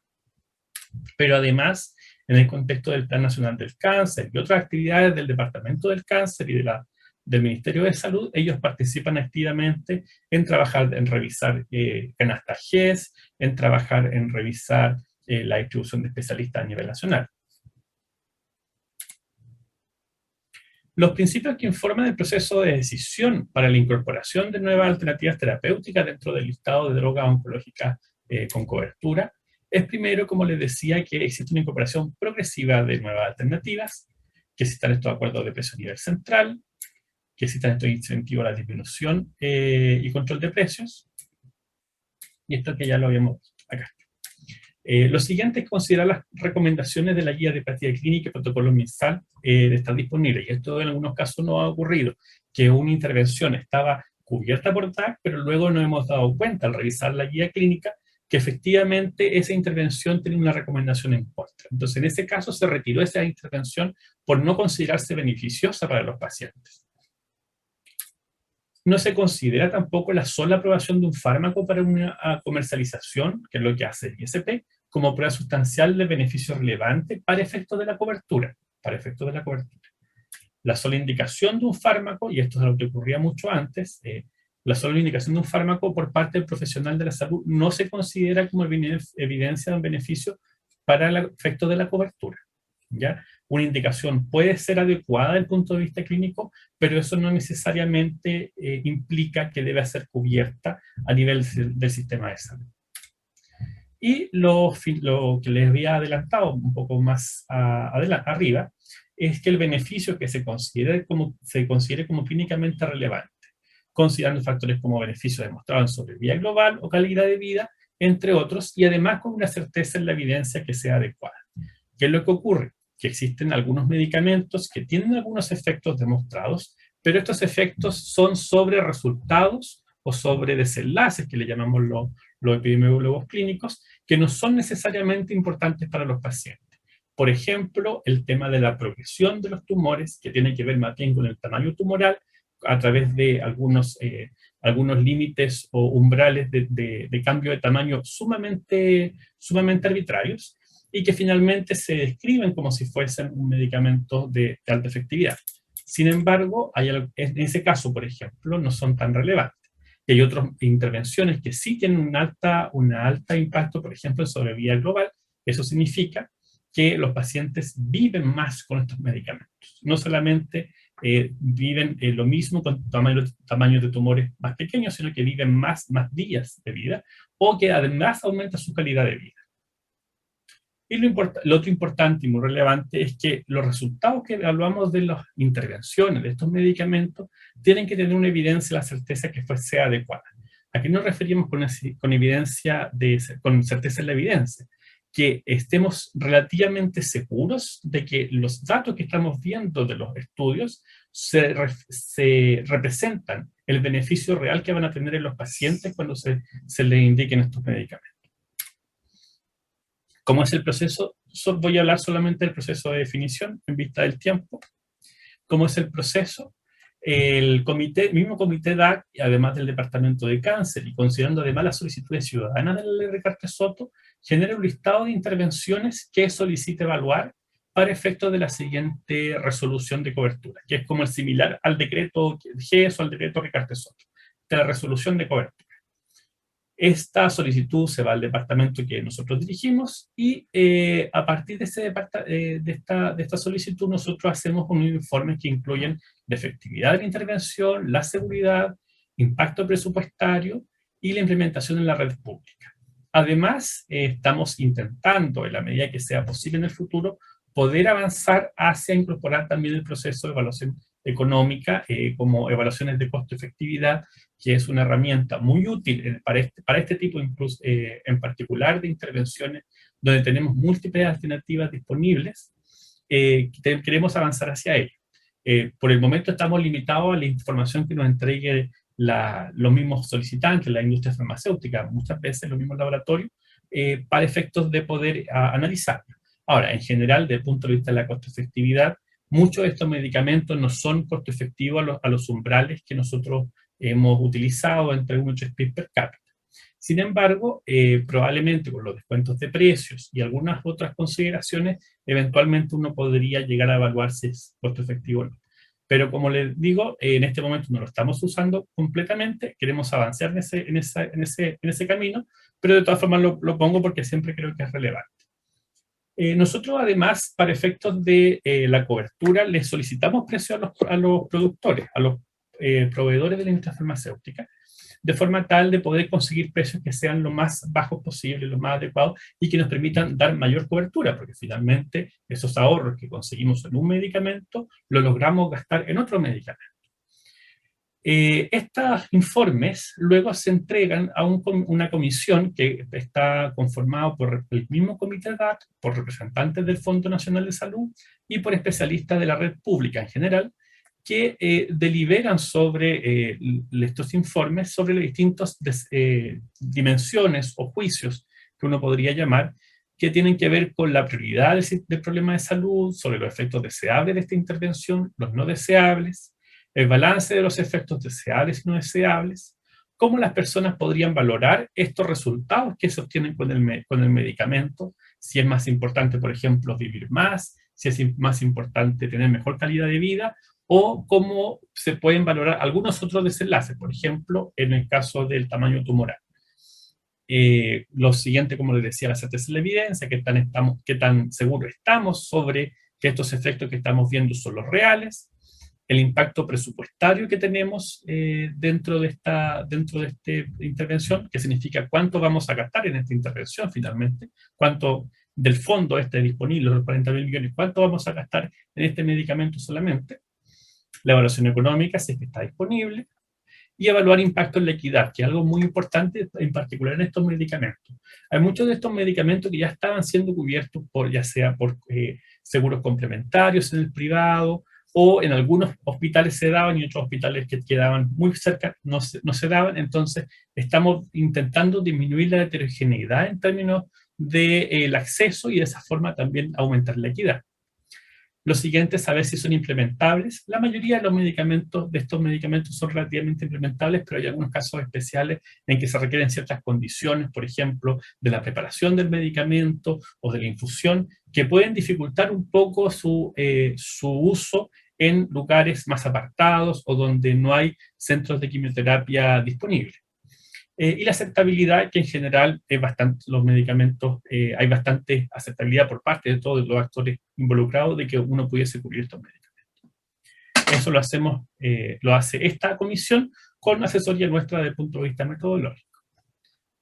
Pero además, en el contexto del Plan Nacional del Cáncer y otras actividades del Departamento del Cáncer y del Ministerio de Salud, ellos participan activamente en trabajar, en revisar canastas GES, en trabajar en revisar la distribución de especialistas a nivel nacional. Los principios que informan el proceso de decisión para la incorporación de nuevas alternativas terapéuticas dentro del listado de drogas oncológicas con cobertura es primero, como les decía, que existe una incorporación progresiva de nuevas alternativas, que existan estos acuerdos de precio a nivel central, que existan estos incentivos a la disminución y control de precios, y esto que ya lo habíamos visto acá. Lo siguiente es considerar las recomendaciones de la guía de práctica clínica y protocolo MinSal de estar disponible, y esto en algunos casos no ha ocurrido, que una intervención estaba cubierta por TAC, pero luego nos hemos dado cuenta al revisar la guía clínica que efectivamente esa intervención tiene una recomendación en contra. Entonces, en ese caso se retiró esa intervención por no considerarse beneficiosa para los pacientes. No se considera tampoco la sola aprobación de un fármaco para una comercialización, que es lo que hace el ISP, como prueba sustancial de beneficio relevante para efectos de la cobertura. La sola indicación de un fármaco, y esto es lo que ocurría mucho antes, la sola indicación de un fármaco por parte del profesional de la salud no se considera como evidencia de un beneficio para el efecto de la cobertura, ¿ya? Una indicación puede ser adecuada desde el punto de vista clínico, pero eso no necesariamente implica que debe ser cubierta a nivel del sistema de salud. Y lo que les había adelantado un poco más arriba, es que el beneficio que se considere como clínicamente relevante, considerando factores como beneficio demostrado en sobrevida global o calidad de vida, entre otros, y además con una certeza en la evidencia que sea adecuada. ¿Qué es lo que ocurre? Que existen algunos medicamentos que tienen algunos efectos demostrados, pero estos efectos son sobre resultados o sobre desenlaces, que le llamamos los epidemiólogos clínicos, que no son necesariamente importantes para los pacientes. Por ejemplo, el tema de la progresión de los tumores, que tiene que ver más bien con el tamaño tumoral, a través de algunos límites o umbrales de cambio de tamaño sumamente arbitrarios, y que finalmente se describen como si fuesen un medicamento de alta efectividad. Sin embargo, en ese caso, por ejemplo, no son tan relevantes. Y hay otras intervenciones que sí tienen un alta impacto, por ejemplo, en sobrevida global. Eso significa que los pacientes viven más con estos medicamentos. No solamente viven lo mismo con tamaños de tumores más pequeños, sino que viven más días de vida, o que además aumenta su calidad de vida. Y lo otro importante y muy relevante es que los resultados que evaluamos de las intervenciones de estos medicamentos tienen que tener una evidencia, la certeza que sea adecuada. ¿A qué nos referimos con certeza en la evidencia? Que estemos relativamente seguros de que los datos que estamos viendo de los estudios se representan el beneficio real que van a tener en los pacientes cuando se les indiquen estos medicamentos. ¿Cómo es el proceso? Voy a hablar solamente del proceso de definición en vista del tiempo. ¿Cómo es el proceso? El mismo comité DAC, además del Departamento de Cáncer, y considerando además las solicitudes ciudadanas de la ley Ricardo Soto, genera un listado de intervenciones que solicita evaluar para efectos de la siguiente resolución de cobertura, que es como el similar al decreto GES o al decreto Ricardo Soto, de la resolución de cobertura. Esta solicitud se va al departamento que nosotros dirigimos y a partir de esta solicitud nosotros hacemos unos informes que incluyen la efectividad de la intervención, la seguridad, impacto presupuestario y la implementación en la red pública. Además, estamos intentando, en la medida que sea posible en el futuro, poder avanzar hacia incorporar también el proceso de evaluación económica, como evaluaciones de costo-efectividad, que es una herramienta muy útil para este tipo, incluso, en particular, de intervenciones, donde tenemos múltiples alternativas disponibles. Queremos avanzar hacia ello. Por el momento estamos limitados a la información que nos entregue los mismos solicitantes, la industria farmacéutica, muchas veces los mismos laboratorios, para efectos de poder analizar. Ahora, en general, desde el punto de vista de la costo-efectividad, muchos de estos medicamentos no son costo-efectivos a los umbrales que nosotros hemos utilizado entre 1 y 3 PIB per cápita. Sin embargo, probablemente con los descuentos de precios y algunas otras consideraciones, eventualmente uno podría llegar a evaluar si es costo-efectivo o no. Pero como les digo, en este momento no lo estamos usando completamente, queremos avanzar en ese camino, pero de todas formas lo pongo porque siempre creo que es relevante. Nosotros además, para efectos de la cobertura, les solicitamos precios a los productores, a los proveedores de la industria farmacéutica, de forma tal de poder conseguir precios que sean lo más bajos posible, lo más adecuados, y que nos permitan dar mayor cobertura, porque finalmente esos ahorros que conseguimos en un medicamento, los logramos gastar en otro medicamento. Estos informes luego se entregan a una comisión que está conformada por el mismo Comité de Datos, por representantes del Fondo Nacional de Salud y por especialistas de la red pública en general, que deliberan sobre estos informes, sobre las distintas dimensiones o juicios que uno podría llamar, que tienen que ver con la prioridad del problema de salud, sobre los efectos deseables de esta intervención, los no deseables, el balance de los efectos deseables y no deseables, cómo las personas podrían valorar estos resultados que se obtienen con el medicamento, si es más importante, por ejemplo, vivir más, si es más importante tener mejor calidad de vida, o cómo se pueden valorar algunos otros desenlaces, por ejemplo, en el caso del tamaño tumoral. Lo siguiente, como les decía, la certeza de la evidencia, qué tan seguros estamos sobre que estos efectos que estamos viendo son los reales, el impacto presupuestario que tenemos dentro de esta intervención, que significa cuánto vamos a gastar en esta intervención finalmente, cuánto del fondo disponible, los 40.000 millones, cuánto vamos a gastar en este medicamento solamente, la evaluación económica, si es que está disponible, y evaluar impacto en la equidad, que es algo muy importante, en particular en estos medicamentos. Hay muchos de estos medicamentos que ya estaban siendo cubiertos ya sea por seguros complementarios en el privado, o en algunos hospitales se daban y otros hospitales que quedaban muy cerca no se daban. Entonces estamos intentando disminuir la heterogeneidad en términos del acceso y de esa forma también aumentar la equidad. Lo siguiente es saber si son implementables. La mayoría de estos medicamentos son relativamente implementables, pero hay algunos casos especiales en que se requieren ciertas condiciones, por ejemplo, de la preparación del medicamento o de la infusión, que pueden dificultar un poco su uso en lugares más apartados o donde no hay centros de quimioterapia disponibles. Y la aceptabilidad, que en general es los medicamentos, hay bastante aceptabilidad por parte de todos los actores involucrados de que uno pudiese cubrir estos medicamentos. Eso lo hace esta comisión con asesoría nuestra desde el punto de vista metodológico.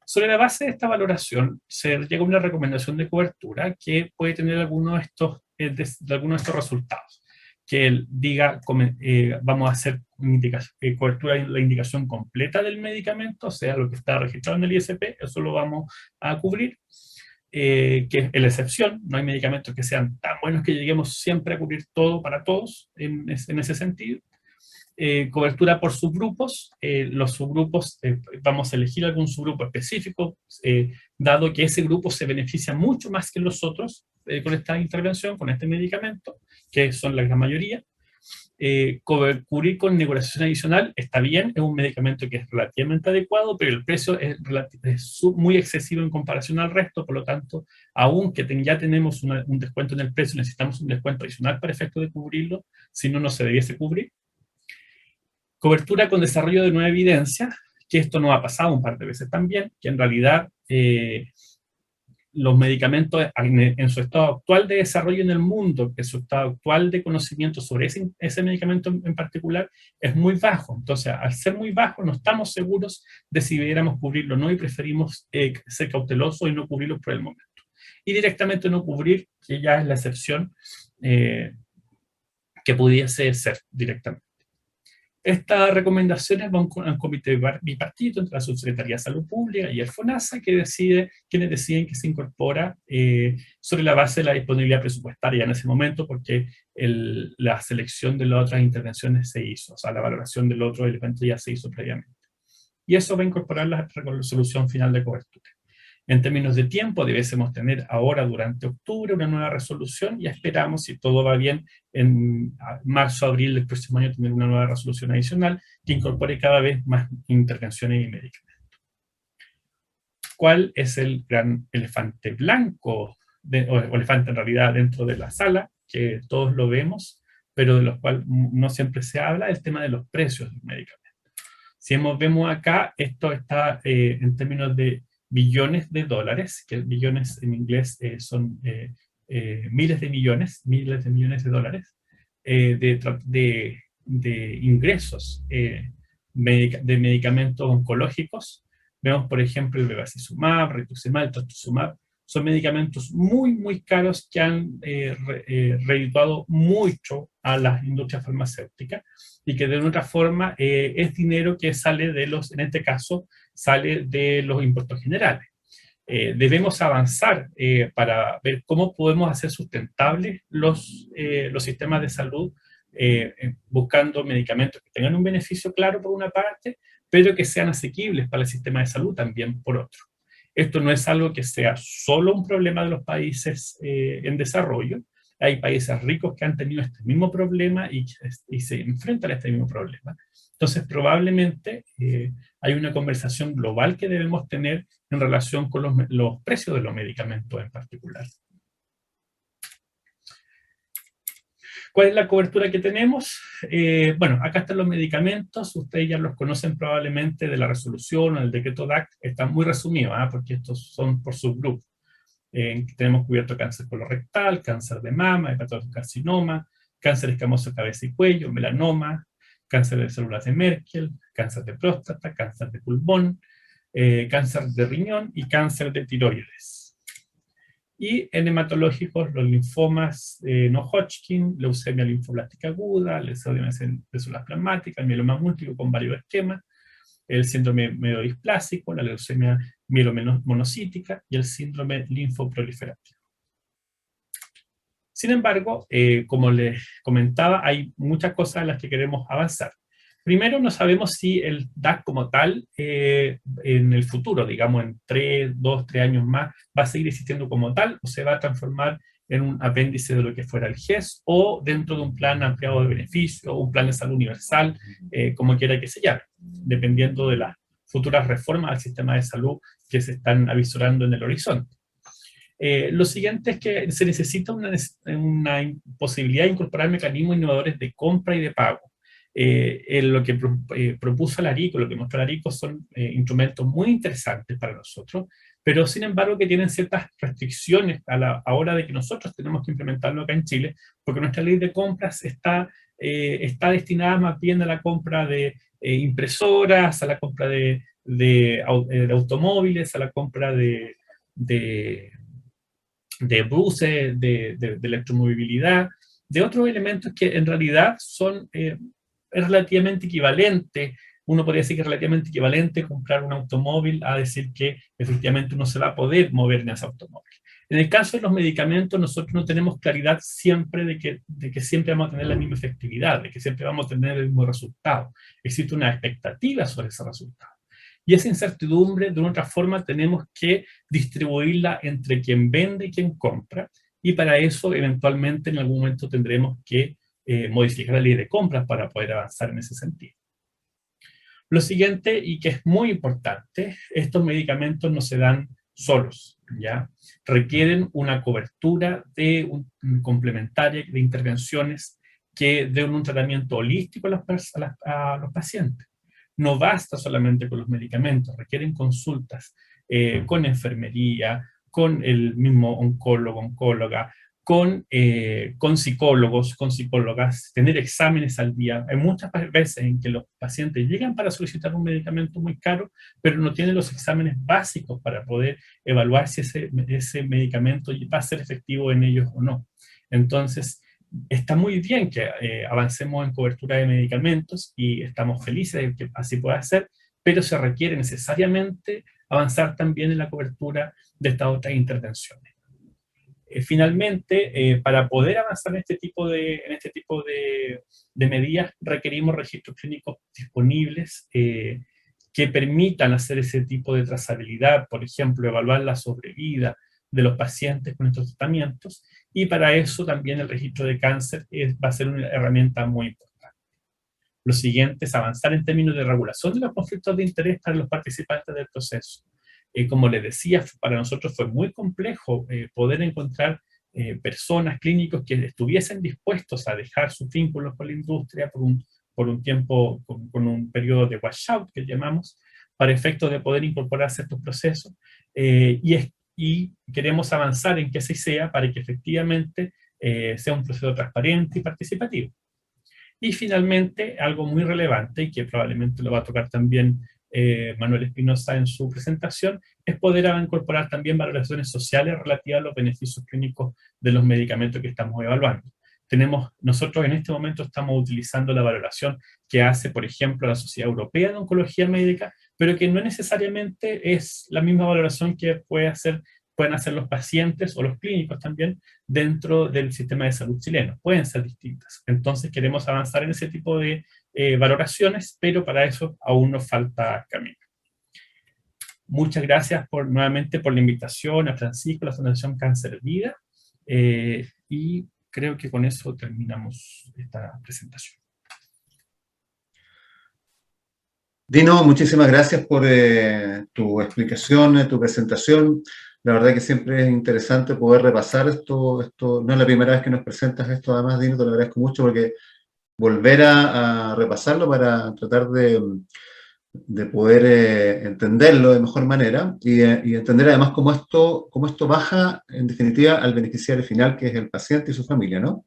Sobre la base de esta valoración se llega a una recomendación de cobertura que puede tener algunos de estos resultados. Que él diga, vamos a hacer cobertura de la indicación completa del medicamento, o sea, lo que está registrado en el ISP, eso lo vamos a cubrir, que es la excepción, no hay medicamentos que sean tan buenos que lleguemos siempre a cubrir todo para todos en ese sentido. Cobertura por subgrupos, los subgrupos, vamos a elegir algún subgrupo específico, dado que ese grupo se beneficia mucho más que los otros con esta intervención, con este medicamento, que son la gran mayoría. Cubrir con negociación adicional está bien, es un medicamento que es relativamente adecuado, pero el precio es muy excesivo en comparación al resto, por lo tanto, aunque ya tenemos un descuento en el precio, necesitamos un descuento adicional para efecto de cubrirlo, si no, no se debiese cubrir. Cobertura con desarrollo de nueva evidencia, que esto nos ha pasado un par de veces también, que en realidad los medicamentos en su estado actual de desarrollo en el mundo, que su estado actual de conocimiento sobre ese medicamento en particular es muy bajo. Entonces, al ser muy bajo, no estamos seguros de si debiéramos cubrirlo o no, y preferimos ser cautelosos y no cubrirlo por el momento. Y directamente no cubrir, que ya es la excepción, que pudiese ser directamente. Estas recomendaciones van con un comité bipartito entre la Subsecretaría de Salud Pública y el FONASA, quienes deciden que se incorpora sobre la base de la disponibilidad presupuestaria en ese momento, porque la selección de las otras intervenciones se hizo, o sea, la valoración del otro elemento ya se hizo previamente. Y eso va a incorporar la resolución final de cobertura. En términos de tiempo, debiésemos tener ahora durante octubre una nueva resolución y esperamos, si todo va bien, en marzo, abril del próximo año tener una nueva resolución adicional que incorpore cada vez más intervenciones y medicamentos. ¿Cuál es el gran elefante blanco, o elefante en realidad dentro de la sala, que todos lo vemos, pero de los cuales no siempre se habla? El tema de los precios de los medicamentos. Si vemos acá, esto está en términos de billones de dólares, que billones en inglés son miles de millones de dólares, de ingresos de medicamentos oncológicos. Vemos, por ejemplo, el bevacizumab, rituximab, el trastuzumab. Son medicamentos muy, muy caros que han redituado mucho a las industrias farmacéuticas y que de otra forma es dinero que sale de en este caso, sale de los impuestos generales. Debemos avanzar para ver cómo podemos hacer sustentables los sistemas de salud, buscando medicamentos que tengan un beneficio claro por una parte, pero que sean asequibles para el sistema de salud también por otro. Esto no es algo que sea solo un problema de los países en desarrollo. Hay países ricos que han tenido este mismo problema y se enfrentan a este mismo problema. Entonces, probablemente hay una conversación global que debemos tener en relación con los precios de los medicamentos en particular. ¿Cuál es la cobertura que tenemos? Bueno, acá están los medicamentos, ustedes ya los conocen probablemente de la resolución o del decreto DAC, están muy resumidos, porque estos son por subgrupos. Tenemos cubierto cáncer colorectal, cáncer de mama, hepatocarcinoma, cáncer escamoso de cabeza y cuello, melanoma, cáncer de células de Merkel, cáncer de próstata, cáncer de pulmón, cáncer de riñón y cáncer de tiroides. Y en hematológicos, los linfomas no Hodgkin, leucemia linfoblástica aguda, leucemia de células plasmáticas, mieloma múltiple con varios esquemas, el síndrome mielodisplásico, la leucemia mielomonocítica y el síndrome linfoproliferativo. Sin embargo, como les comentaba, hay muchas cosas en las que queremos avanzar. Primero, no sabemos si el DAC como tal, en el futuro, digamos en 2, 3 años más, va a seguir existiendo como tal o se va a transformar en un apéndice de lo que fuera el GES o dentro de un plan ampliado de beneficio o un plan de salud universal, como quiera que se llame, dependiendo de las futuras reformas al sistema de salud que se están avisorando en el horizonte. Lo siguiente es que se necesita una posibilidad de incorporar mecanismos innovadores de compra y de pago. Lo que propuso Larico, lo que mostró Larico son instrumentos muy interesantes para nosotros, pero sin embargo que tienen ciertas restricciones a la hora de que nosotros tenemos que implementarlo acá en Chile, porque nuestra ley de compras está destinada más bien a la compra de impresoras, a la compra de automóviles, a la compra de buses, de electromovilidad, de otros elementos que en realidad son es relativamente equivalente, uno podría decir que es relativamente equivalente comprar un automóvil a decir que efectivamente uno se va a poder mover en ese automóvil. En el caso de los medicamentos, nosotros no tenemos claridad siempre de que siempre vamos a tener la misma efectividad, de que siempre vamos a tener el mismo resultado. Existe una expectativa sobre ese resultado. Y esa incertidumbre, de una otra forma, tenemos que distribuirla entre quien vende y quien compra, y para eso, eventualmente, en algún momento tendremos que modificar la ley de compras para poder avanzar en ese sentido. Lo siguiente, y que es muy importante, estos medicamentos no se dan solos, ¿ya? Requieren una cobertura complementaria de intervenciones que den un tratamiento holístico a los pacientes. No basta solamente con los medicamentos, requieren consultas con enfermería, con el mismo oncólogo, oncóloga, con psicólogos, con psicólogas, tener exámenes al día. Hay muchas veces en que los pacientes llegan para solicitar un medicamento muy caro, pero no tienen los exámenes básicos para poder evaluar si ese medicamento va a ser efectivo en ellos o no. Entonces, está muy bien que avancemos en cobertura de medicamentos y estamos felices de que así pueda ser, pero se requiere necesariamente avanzar también en la cobertura de estas otras intervenciones. Finalmente, para poder avanzar en este tipo de medidas, requerimos registros clínicos disponibles que permitan hacer ese tipo de trazabilidad, por ejemplo, evaluar la sobrevida de los pacientes con estos tratamientos, y para eso también el registro de cáncer va a ser una herramienta muy importante. Lo siguiente es avanzar en términos de regulación de los conflictos de interés para los participantes del proceso. Como les decía, para nosotros fue muy complejo poder encontrar personas, clínicos que estuviesen dispuestos a dejar sus vínculos con la industria por un tiempo, con un periodo de washout que llamamos, para efectos de poder incorporarse a estos procesos, y queremos avanzar en que así sea para que efectivamente sea un proceso transparente y participativo. Y finalmente, algo muy relevante, y que probablemente lo va a tocar también Manuel Espinosa en su presentación, es poder incorporar también valoraciones sociales relativas a los beneficios clínicos de los medicamentos que estamos evaluando. Nosotros en este momento estamos utilizando la valoración que hace, por ejemplo, la Sociedad Europea de Oncología Médica, pero que no necesariamente es la misma valoración que pueden hacer los pacientes o los clínicos también dentro del sistema de salud chileno. Pueden ser distintas. Entonces queremos avanzar en ese tipo de valoraciones, pero para eso aún nos falta camino. Muchas gracias nuevamente por la invitación a Francisco, a la Fundación Cáncer Vida, y creo que con eso terminamos esta presentación. Dino, muchísimas gracias por tu explicación, tu presentación. La verdad que siempre es interesante poder repasar esto. No es la primera vez que nos presentas esto, además, Dino, te lo agradezco mucho, porque volver a repasarlo para tratar de poder entenderlo de mejor manera y entender además cómo esto baja, en definitiva, al beneficiario final, que es el paciente y su familia, ¿no?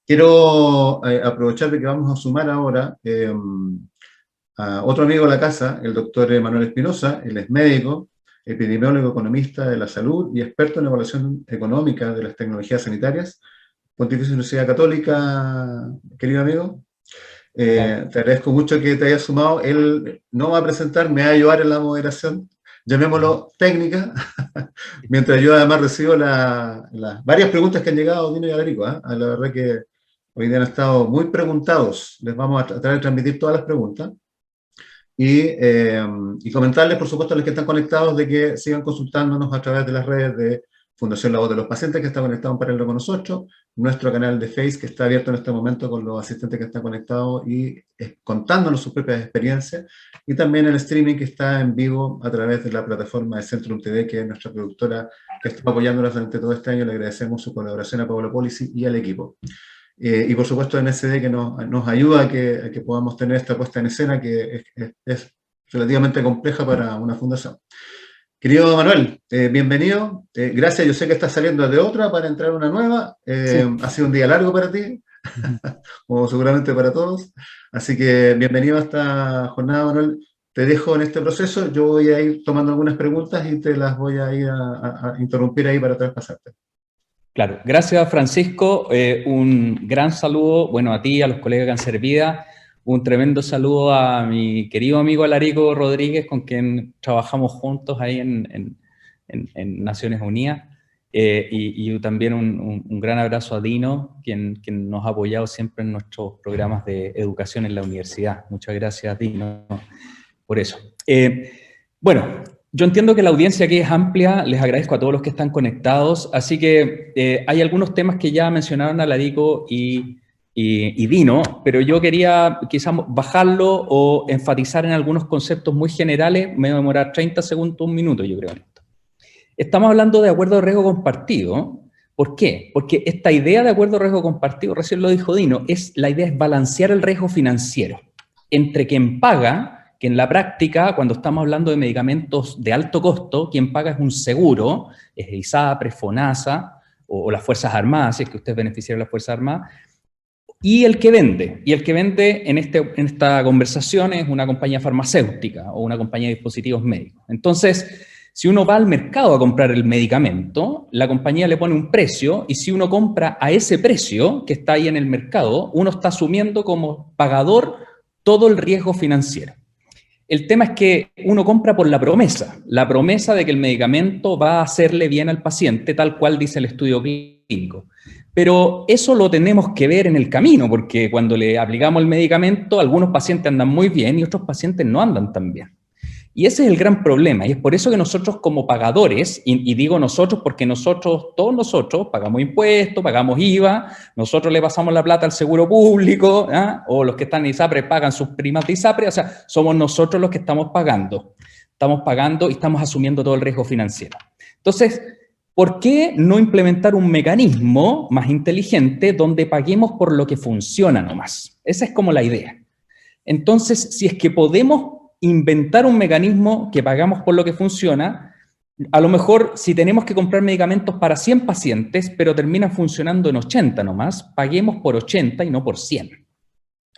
Quiero aprovechar de que vamos a sumar ahora a otro amigo de la casa, el doctor Manuel Espinosa. Él es médico, epidemiólogo, economista de la salud y experto en evaluación económica de las tecnologías sanitarias, Pontificia Universidad Católica, querido amigo. Te agradezco mucho que te hayas sumado. Él no va a presentar, me va a ayudar en la moderación, llamémoslo técnica, mientras yo además recibo las varias preguntas que han llegado, Dino y Alarico. La verdad que hoy día han estado muy preguntados. Les vamos a tratar de transmitir todas las preguntas. Y comentarles, por supuesto, a los que están conectados, de que sigan consultándonos a través de las redes de Fundación La Voz de los Pacientes, que está conectado en paralelo con nosotros, nuestro canal de Facebook, que está abierto en este momento con los asistentes que están conectados y contándonos sus propias experiencias, y también el streaming que está en vivo a través de la plataforma de Centrum TV, que es nuestra productora que está apoyándonos durante todo este año. Le agradecemos su colaboración a Pablo Policy y al equipo. Y por supuesto a MSD, que nos ayuda a que podamos tener esta puesta en escena, que es relativamente compleja para una fundación. Querido Manuel, bienvenido. Gracias, yo sé que estás saliendo de otra para entrar a una nueva. Sí. Ha sido un día largo para ti, como seguramente para todos. Así que bienvenido a esta jornada, Manuel. Te dejo en este proceso. Yo voy a ir tomando algunas preguntas y te las voy a ir a interrumpir ahí para traspasarte. Claro, gracias Francisco, un gran saludo, bueno, a ti, a los colegas Cáncer Vida, un tremendo saludo a mi querido amigo Alarico Rodríguez, con quien trabajamos juntos ahí en Naciones Unidas, y también un gran abrazo a Dino, quien nos ha apoyado siempre en nuestros programas de educación en la universidad. Muchas gracias, Dino, por eso. Bueno, yo entiendo que la audiencia aquí es amplia, les agradezco a todos los que están conectados, así que hay algunos temas que ya mencionaron Alarico y Dino, pero yo quería quizás bajarlo o enfatizar en algunos conceptos muy generales. Me voy a demorar 30 segundos, un minuto, yo creo en esto. Estamos hablando de acuerdo de riesgo compartido. ¿Por qué? Porque esta idea de acuerdo de riesgo compartido, recién lo dijo Dino, la idea es balancear el riesgo financiero entre quien paga, que en la práctica, cuando estamos hablando de medicamentos de alto costo, quien paga es un seguro, es el ISAPRE, FONASA, o las Fuerzas Armadas, si es que usted es beneficiario de las Fuerzas Armadas, y el que vende. Y el que vende en esta conversación es una compañía farmacéutica o una compañía de dispositivos médicos. Entonces, Si uno va al mercado a comprar el medicamento, la compañía le pone un precio y si uno compra a ese precio que está ahí en el mercado, uno está asumiendo como pagador todo el riesgo financiero. El tema es que uno compra por la promesa de que el medicamento va a hacerle bien al paciente, tal cual dice el estudio clínico. Pero eso lo tenemos que ver en el camino, porque cuando le aplicamos el medicamento, algunos pacientes andan muy bien y otros pacientes no andan tan bien. Y ese es el gran problema, y es por eso que nosotros como pagadores, y digo nosotros porque todos nosotros, pagamos impuestos, pagamos IVA, nosotros le pasamos la plata al seguro público, ¿ah? O los que están en ISAPRE pagan sus primas de ISAPRE, o sea, somos nosotros los que estamos pagando y estamos asumiendo todo el riesgo financiero. Entonces, ¿por qué no implementar un mecanismo más inteligente donde paguemos por lo que funciona nomás? Esa es como la idea. Entonces, si es que podemos inventar un mecanismo que pagamos por lo que funciona, a lo mejor si tenemos que comprar medicamentos para 100 pacientes, pero terminan funcionando en 80 nomás, paguemos por 80 y no por 100.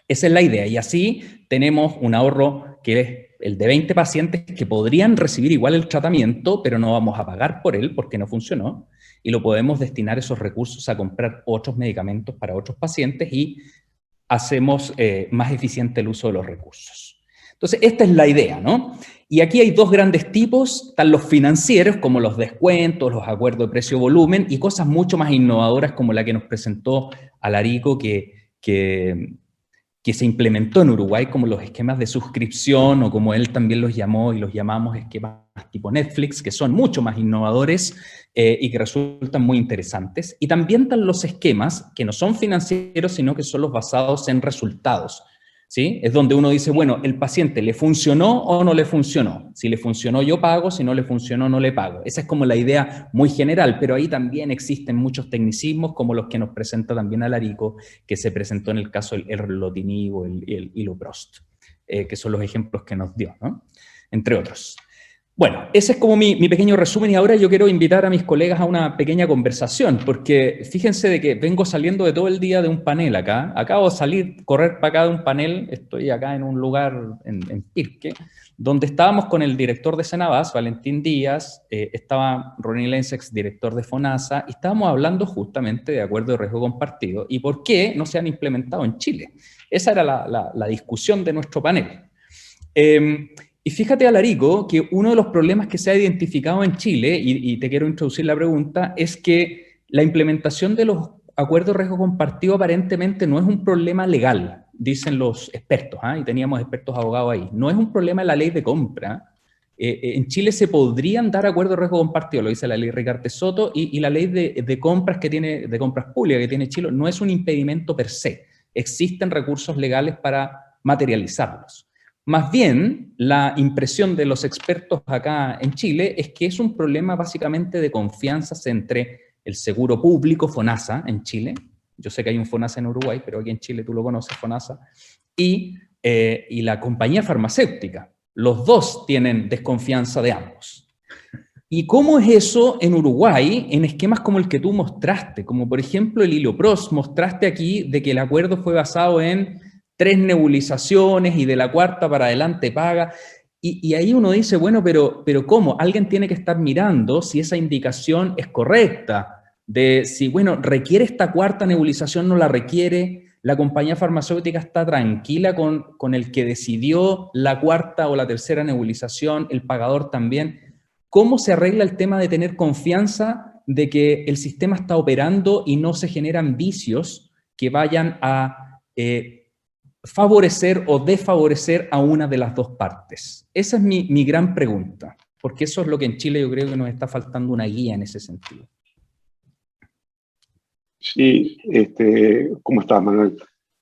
Esa es la idea, y así tenemos un ahorro que es el de 20 pacientes que podrían recibir igual el tratamiento, pero no vamos a pagar por él porque no funcionó, y lo podemos destinar esos recursos a comprar otros medicamentos para otros pacientes y hacemos más eficiente el uso de los recursos. Entonces, esta es la idea, ¿no? Y aquí hay dos grandes tipos, están los financieros, como los descuentos, los acuerdos de precio-volumen, y cosas mucho más innovadoras como la que nos presentó Alarico, que se implementó en Uruguay, como los esquemas de suscripción, o como él también los llamó y los llamamos esquemas tipo Netflix, que son mucho más innovadores y que resultan muy interesantes. Y también están los esquemas que no son financieros, sino que son los basados en resultados, ¿sí? Es donde uno dice, bueno, ¿el paciente le funcionó o no le funcionó? Si le funcionó, yo pago, si no le funcionó, no le pago. Esa es como la idea muy general, pero ahí también existen muchos tecnicismos, como los que nos presenta también Alarico, que se presentó en el caso del erlotinib o el iloprost, que son los ejemplos que nos dio, ¿no? Entre otros. Bueno, ese es como mi pequeño resumen, y ahora yo quiero invitar a mis colegas a una pequeña conversación, porque fíjense de que vengo saliendo de todo el día de un panel acá. Acabo de salir, correr para acá de un panel, estoy acá en un lugar en Pirque, donde estábamos con el director de Senabas, Valentín Díaz, estaba Ronnie Lensex, director de FONASA, y estábamos hablando justamente de acuerdo de riesgo compartido y por qué no se han implementado en Chile. Esa era la discusión de nuestro panel. Y fíjate, Alarico, que uno de los problemas que se ha identificado en Chile, y te quiero introducir la pregunta, es que la implementación de los acuerdos de riesgo compartido aparentemente no es un problema legal, dicen los expertos, ¿ah? Y teníamos expertos abogados ahí. No es un problema de la ley de compra. En Chile se podrían dar acuerdos de riesgo compartido, lo dice la ley Ricarte Soto, y la ley de compras de compras públicas que tiene Chile no es un impedimento per se. Existen recursos legales para materializarlos. Más bien, la impresión de los expertos acá en Chile es que es un problema básicamente de confianzas entre el seguro público, FONASA, en Chile. Yo sé que hay un FONASA en Uruguay, pero aquí en Chile tú lo conoces, FONASA. Y la compañía farmacéutica. Los dos tienen desconfianza de ambos. ¿Y cómo es eso en Uruguay en esquemas como el que tú mostraste? Como por ejemplo el iloprost, mostraste aquí de que el acuerdo fue basado en 3 nebulizaciones y de la 4ª para adelante paga. Y ahí uno dice, bueno, pero ¿cómo? Alguien tiene que estar mirando si esa indicación es correcta, de si, bueno, requiere esta 4ª nebulización, no la requiere, la compañía farmacéutica está tranquila con el que decidió la 4ª o la 3ª nebulización, el pagador también. ¿Cómo se arregla el tema de tener confianza de que el sistema está operando y no se generan vicios que vayan a favorecer o desfavorecer a una de las dos partes? Esa es mi gran pregunta, porque eso es lo que en Chile yo creo que nos está faltando una guía en ese sentido. Sí, ¿cómo estás, Manuel?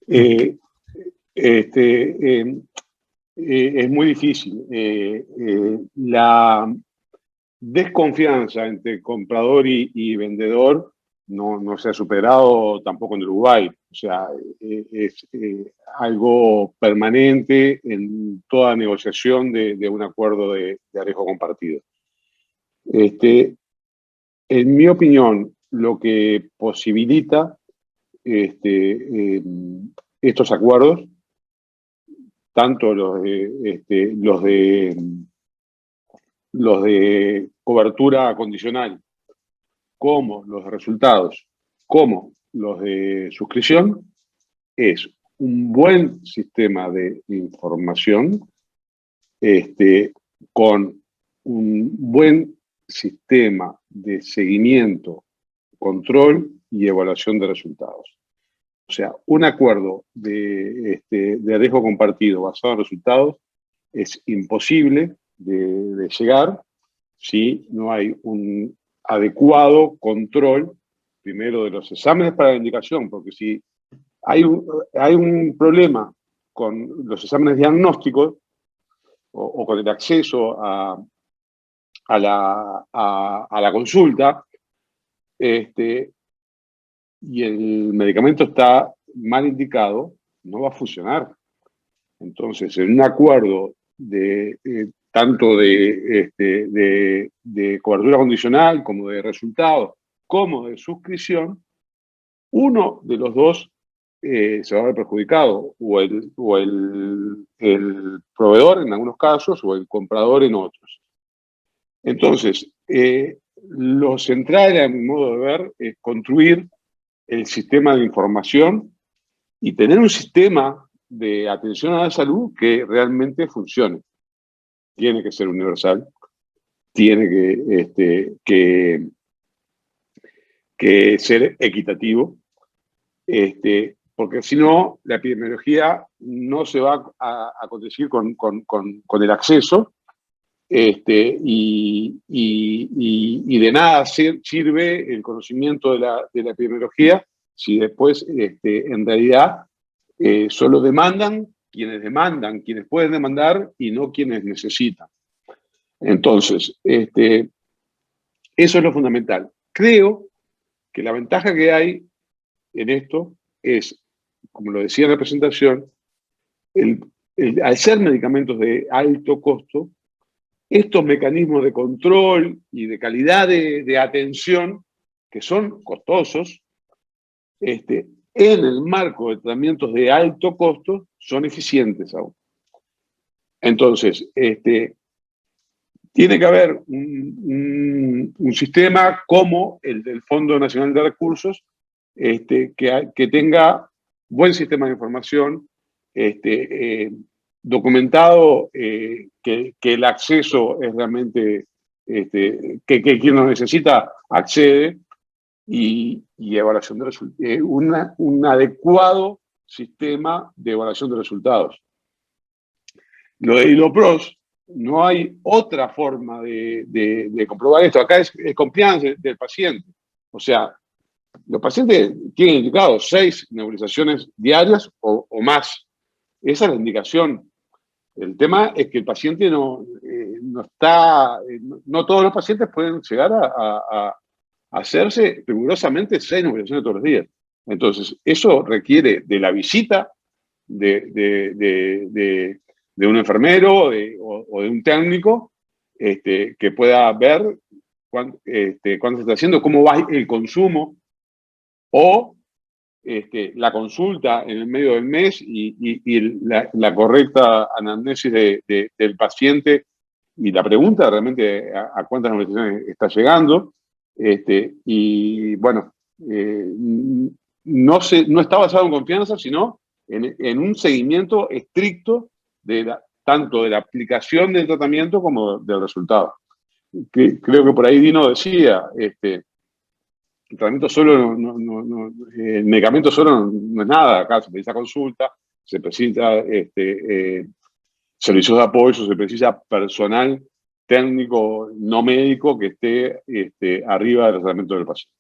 Es muy difícil. La desconfianza entre comprador y vendedor no se ha superado tampoco en Uruguay. O sea, es algo permanente en toda negociación de un acuerdo de riesgo compartido. En mi opinión, lo que posibilita estos acuerdos, tanto los de los de cobertura condicional, como los de resultados, como los de suscripción, es un buen sistema de información con un buen sistema de seguimiento, control y evaluación de resultados. O sea, un acuerdo de riesgo compartido basado en resultados es imposible de llegar si no hay un adecuado control, primero de los exámenes para la indicación, porque si hay un problema con los exámenes diagnósticos o con el acceso a la consulta, y el medicamento está mal indicado, no va a funcionar. Entonces, en un acuerdo tanto de cobertura condicional como de resultados, como de suscripción, uno de los dos se va a ver perjudicado, o el proveedor en algunos casos, o el comprador en otros. Entonces, lo central, a mi modo de ver, es construir el sistema de información y tener un sistema de atención a la salud que realmente funcione. Tiene que ser universal, tiene que ser equitativo, porque si no, la epidemiología no se va a conseguir con el acceso, y de nada sirve el conocimiento de la epidemiología si después, en realidad, solo demandan, quienes pueden demandar y no quienes necesitan. Entonces, eso es lo fundamental. Creo que la ventaja que hay en esto es, como lo decía en la presentación, al ser medicamentos de alto costo, estos mecanismos de control y de calidad de atención, que son costosos, en el marco de tratamientos de alto costo, son eficientes aún. Entonces, tiene que haber un sistema como el del Fondo Nacional de Recursos, que tenga buen sistema de información, documentado, que el acceso es realmente, que quien lo necesita accede, y evaluación de resultados, un adecuado sistema de evaluación de resultados. Lo de ILOPROS, no hay otra forma de comprobar esto. Acá es compliance del paciente. O sea, los pacientes tienen indicados 6 nebulizaciones diarias o más. Esa es la indicación. El tema es que el paciente no todos los pacientes pueden llegar a hacerse rigurosamente 6 nebulizaciones todos los días. Entonces, eso requiere de la visita de un enfermero o de un técnico, que pueda ver cuánto se está haciendo, cómo va el consumo, o la consulta en el medio del mes y la correcta anamnesis del paciente y la pregunta realmente a cuántas nebulizaciones está llegando. Y bueno, no está basado en confianza, sino en un seguimiento estricto tanto de la aplicación del tratamiento como del resultado. Creo que por ahí Dino decía, el tratamiento solo el medicamento solo no es nada. Acá se precisa consulta, se precisa servicios de apoyo, se precisa personal técnico no médico que esté arriba del tratamiento del paciente.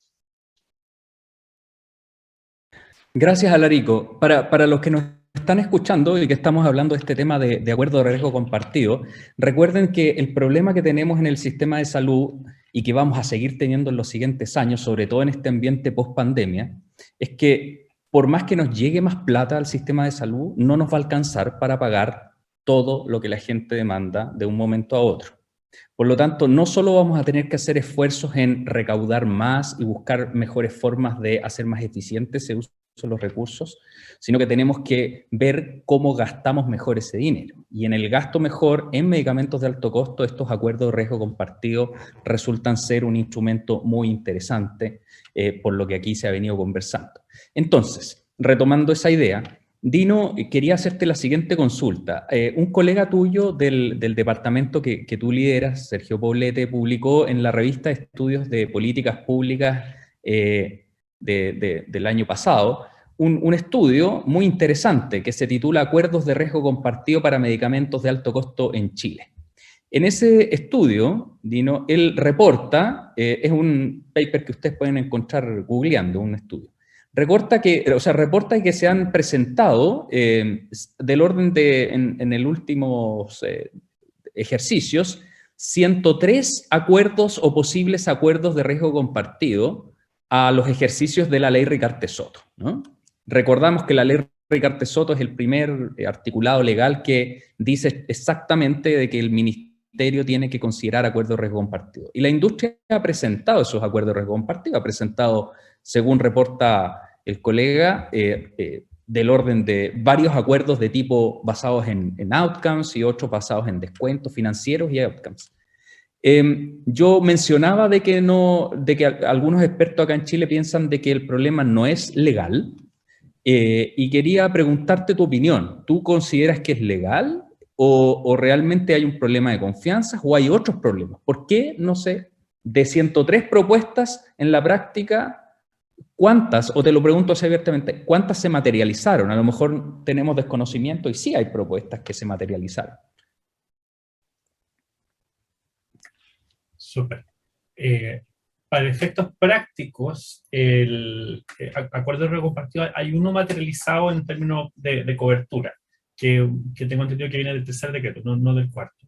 Gracias, Alarico. Para los que nos están escuchando y que estamos hablando de este tema de acuerdo de riesgo compartido, recuerden que el problema que tenemos en el sistema de salud y que vamos a seguir teniendo en los siguientes años, sobre todo en este ambiente post-pandemia, es que por más que nos llegue más plata al sistema de salud, no nos va a alcanzar para pagar todo lo que la gente demanda de un momento a otro. Por lo tanto, no solo vamos a tener que hacer esfuerzos en recaudar más y buscar mejores formas de hacer más eficiente ese uso los recursos, sino que tenemos que ver cómo gastamos mejor ese dinero. Y en el gasto mejor en medicamentos de alto costo, estos acuerdos de riesgo compartido resultan ser un instrumento muy interesante, por lo que aquí se ha venido conversando. Entonces, retomando esa idea, Dino, quería hacerte la siguiente consulta. Un colega tuyo del departamento que tú lideras, Sergio Poblete, publicó en la revista Estudios de Políticas Públicas del año pasado un estudio muy interesante que se titula Acuerdos de riesgo compartido para medicamentos de alto costo en Chile. En ese estudio, Dino, él reporta, es un paper que ustedes pueden encontrar googleando, un estudio. Reporta que se han presentado del orden de, en el últimos ejercicios, 103 acuerdos o posibles acuerdos de riesgo compartido a los ejercicios de la ley Ricarte-Soto, ¿no? Recordamos que la ley Ricarte-Soto es el primer articulado legal que dice exactamente de que el ministerio tiene que considerar acuerdos de riesgo compartido. Y la industria ha presentado esos acuerdos de riesgo compartido, ha presentado, según reporta el colega, del orden de varios acuerdos de tipo basados en outcomes y otros basados en descuentos financieros y outcomes. Yo mencionaba de que algunos expertos acá en Chile piensan de que el problema no es legal, y quería preguntarte tu opinión. ¿Tú consideras que es legal o realmente hay un problema de confianza o hay otros problemas? ¿Por qué, no sé, de 103 propuestas en la práctica, cuántas, o te lo pregunto así abiertamente, cuántas se materializaron? A lo mejor tenemos desconocimiento y sí hay propuestas que se materializaron. Súper. Para efectos prácticos, el acuerdo de riesgo compartido, hay uno materializado en términos de cobertura, que tengo entendido que viene del tercer decreto, no del cuarto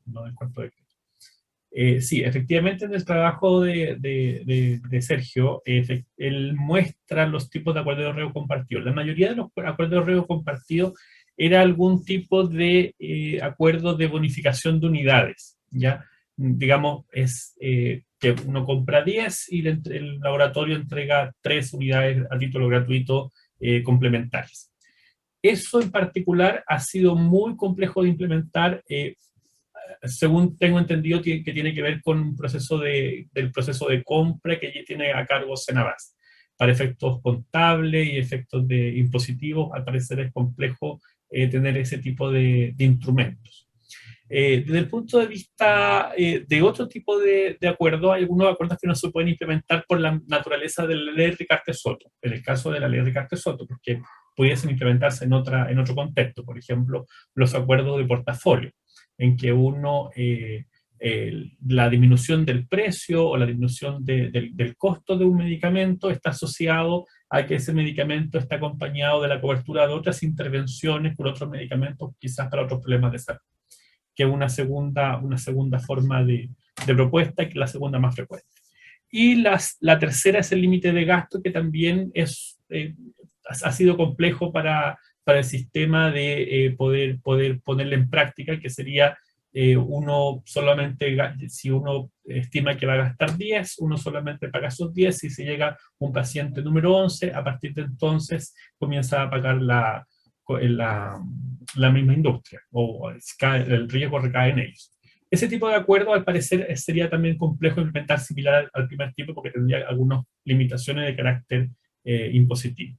decreto. Sí, efectivamente en el trabajo de Sergio, él muestra los tipos de acuerdos de riesgo compartido. La mayoría de los acuerdos de riesgo compartido era algún tipo de acuerdo de bonificación de unidades, ¿ya? Digamos, es que uno compra 10 y el laboratorio entrega 3 unidades a título gratuito complementarias. Eso en particular ha sido muy complejo de implementar, según tengo entendido, que tiene que ver con un proceso del proceso de compra que tiene a cargo Senabas. Para efectos contables y efectos impositivos, al parecer es complejo tener ese tipo de instrumentos. Desde el punto de vista de otro tipo de acuerdos, hay algunos acuerdos que no se pueden implementar por la naturaleza de la ley Ricarte-Soto, en el caso de la ley Ricarte-Soto, porque pudiesen implementarse en otro contexto, por ejemplo, los acuerdos de portafolio, en que la disminución del precio o la disminución del costo de un medicamento está asociado a que ese medicamento está acompañado de la cobertura de otras intervenciones por otros medicamentos, quizás para otros problemas de salud, que es una segunda forma de propuesta, que es la segunda más frecuente. Y la tercera es el límite de gasto, que también ha sido complejo para el sistema de poder ponerle en práctica, que sería uno solamente, si uno estima que va a gastar 10, uno solamente paga esos 10, si se llega un paciente número 11, a partir de entonces comienza a pagar la misma industria, o el riesgo recae en ellos. Ese tipo de acuerdo, al parecer, sería también complejo implementar, similar al primer tipo, porque tendría algunas limitaciones de carácter impositivo.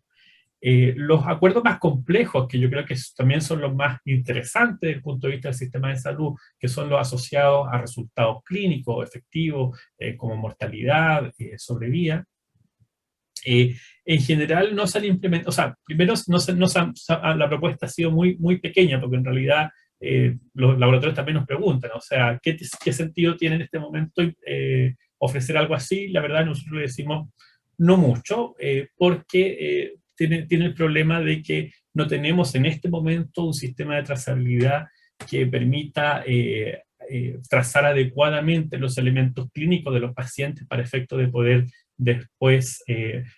Los acuerdos más complejos, que yo creo que también son los más interesantes desde el punto de vista del sistema de salud, que son los asociados a resultados clínicos efectivos, como mortalidad, sobrevida, en general no se han implementado. O sea, primero la propuesta ha sido muy pequeña, porque en realidad los laboratorios también nos preguntan, o sea, ¿qué sentido tiene en este momento ofrecer algo así? La verdad nosotros decimos no mucho, porque tiene el problema de que no tenemos en este momento un sistema de trazabilidad que permita trazar adecuadamente los elementos clínicos de los pacientes para efecto de poder después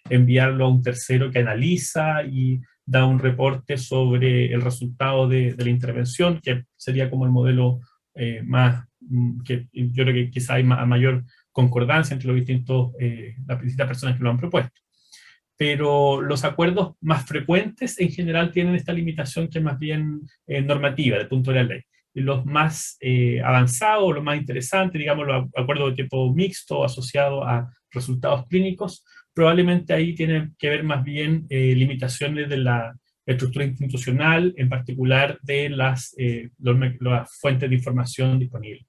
enviarlo a un tercero que analiza y da un reporte sobre el resultado de la intervención, que sería como el modelo que yo creo que quizá hay mayor concordancia entre las distintas personas que lo han propuesto. pero los acuerdos más frecuentes en general tienen esta limitación que es más bien normativa, del punto de la ley. Y los más avanzados, los más interesantes, digamos, los acuerdos de tipo mixto asociados a resultados clínicos, probablemente ahí tienen que ver más bien limitaciones de la estructura institucional, en particular de las fuentes de información disponibles.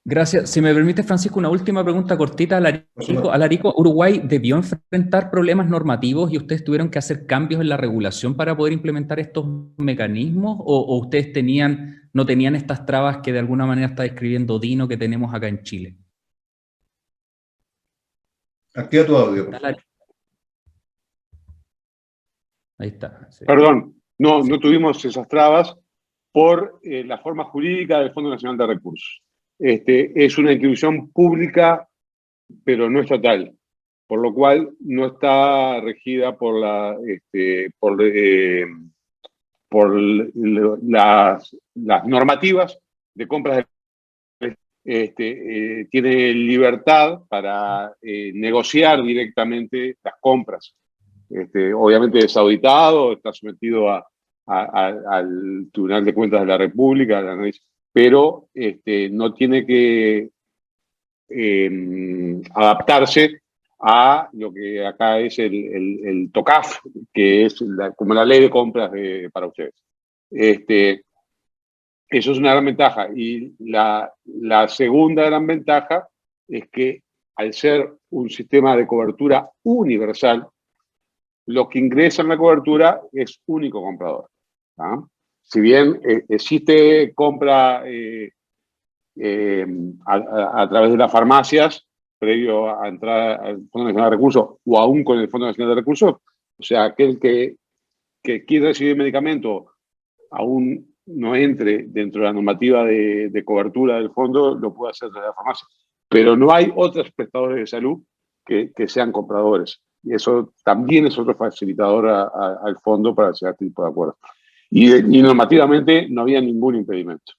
Gracias. Si me permite, Francisco, una última pregunta cortita a Alarico. Alarico, ¿Uruguay debió enfrentar problemas normativos y ustedes tuvieron que hacer cambios en la regulación para poder implementar estos mecanismos? ¿O ustedes no tenían estas trabas que de alguna manera está describiendo Dino que tenemos acá en Chile? Activa tu audio. Ahí está. Sí. Perdón, no tuvimos esas trabas por la forma jurídica del Fondo Nacional de Recursos. Es una institución pública, pero no estatal, por lo cual no está regida por las normativas de compras tiene libertad para negociar directamente las compras. Obviamente es auditado, está sometido al Tribunal de Cuentas de la República, pero no tiene que adaptarse a lo que acá es el TOCAF, que es como la ley de compras para ustedes. Eso es una gran ventaja. Y la segunda gran ventaja es que al ser un sistema de cobertura universal, lo que ingresa en la cobertura es único comprador. Si bien existe compra a través de las farmacias, previo a entrar al Fondo Nacional de Recursos o aún con el Fondo Nacional de Recursos, o sea, aquel que quiere recibir medicamento aún no entre dentro de la normativa de cobertura del fondo, lo puede hacer desde la farmacia. Pero no hay otros prestadores de salud que sean compradores. Y eso también es otro facilitador al fondo para hacer este tipo de acuerdos. Y normativamente no había ningún impedimento.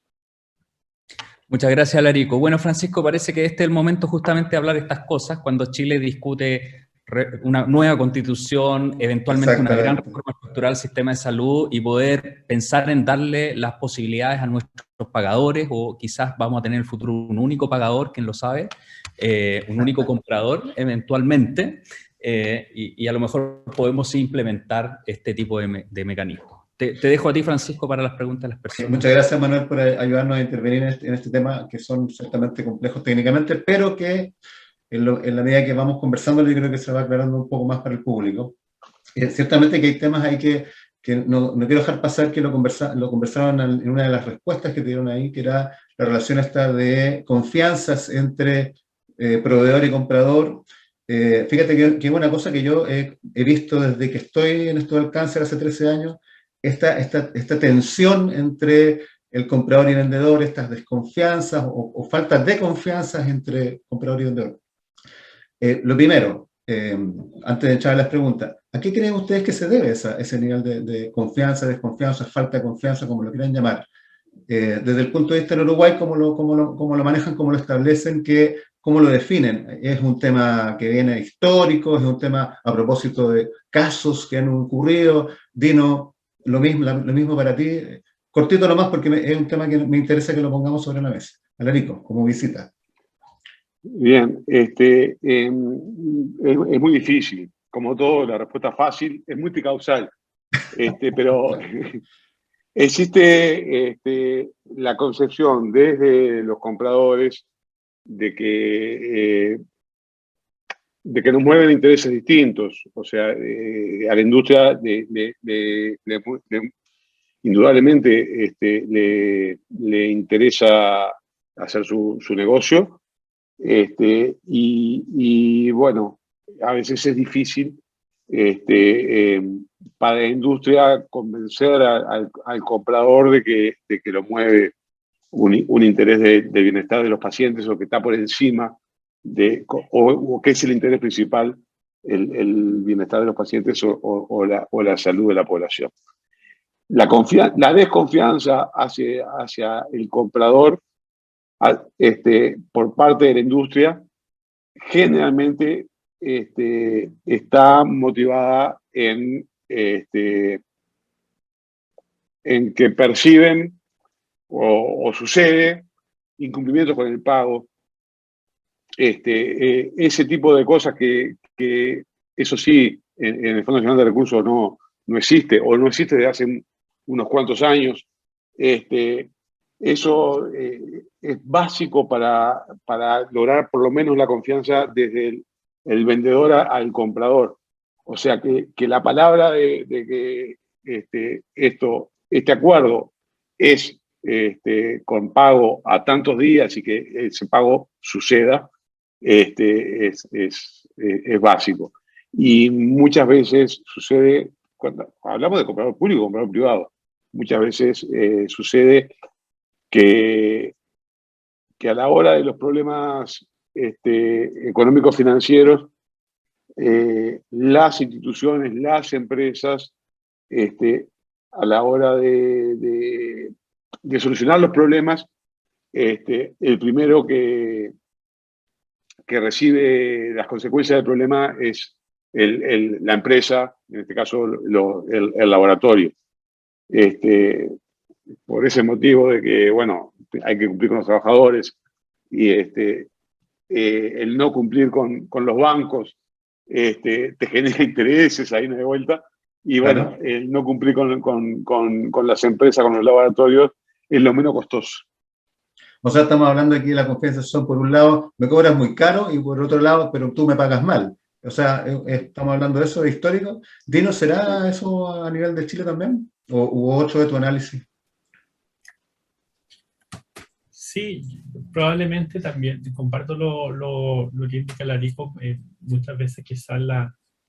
Muchas gracias, Alarico. Bueno, Francisco, parece que este es el momento justamente de hablar de estas cosas, cuando Chile discute una nueva constitución, eventualmente una gran reforma estructural del sistema de salud y poder pensar en darle las posibilidades a nuestros pagadores, o quizás vamos a tener en el futuro un único pagador, quién lo sabe, un único comprador eventualmente, y a lo mejor podemos implementar este tipo de mecanismos. Te dejo a ti, Francisco, para las preguntas de las personas. Muchas gracias, Manuel, por ayudarnos a intervenir en este tema, que son ciertamente complejos técnicamente, pero que en la medida que vamos conversando, yo creo que se va aclarando un poco más para el público. Ciertamente que hay temas ahí que no quiero dejar pasar, que lo conversaron en una de las respuestas que dieron ahí, que era la relación esta de confianzas entre proveedor y comprador. Fíjate que es una cosa que yo he visto desde que estoy en esto del cáncer hace 13 años, esta tensión entre el comprador y el vendedor, estas desconfianzas o faltas de confianzas entre comprador y vendedor. Lo primero, antes de echar las preguntas, ¿a qué creen ustedes que se debe ese nivel de confianza, desconfianza, falta de confianza, como lo quieran llamar? Desde el punto de vista del Uruguay, ¿cómo lo manejan, cómo lo establecen, cómo lo definen? ¿Es un tema que viene histórico? ¿Es un tema a propósito de casos que han ocurrido? Dino, lo mismo para ti. Cortito nomás, porque es un tema que me interesa que lo pongamos sobre la mesa. Alarico, como visita. Bien, es muy difícil. Como todo, la respuesta fácil es multicausal. Pero existe la concepción desde los compradores de que nos mueven intereses distintos. O sea, a la industria indudablemente le interesa hacer su negocio. Y bueno, a veces es difícil para la industria convencer al comprador de que lo mueve un interés de bienestar de los pacientes, o que está por encima o que es el interés principal, el bienestar de los pacientes o la salud de la población. La desconfianza hacia el comprador por parte de la industria generalmente está motivada en que perciben o sucede incumplimientos con el pago, ese tipo de cosas que eso sí, en el Fondo Nacional de Recursos no existe, o no existe desde hace unos cuantos años. Eso es básico para lograr por lo menos la confianza desde el vendedor al comprador. O sea, que la palabra de que este acuerdo es con pago a tantos días y que ese pago suceda, es básico. Y muchas veces sucede, cuando hablamos de comprador público y comprador privado, muchas veces sucede que a la hora de los problemas económicos financieros, las instituciones, las empresas, a la hora de solucionar los problemas, el primero que recibe las consecuencias del problema es la empresa, en este caso el laboratorio. Por ese motivo de que, bueno, hay que cumplir con los trabajadores y el no cumplir con los bancos te genera intereses, ahí no hay vuelta, y bueno, Claro. el no cumplir con las empresas, con los laboratorios, es lo menos costoso. O sea, estamos hablando aquí de la confianza son, por un lado, me cobras muy caro y por otro lado, pero tú me pagas mal. O sea, estamos hablando de eso, de histórico. Dino, ¿será eso a nivel de Chile también? ¿O hubo otro de tu análisis? Sí, probablemente también, comparto lo que indica Larico, muchas veces quizás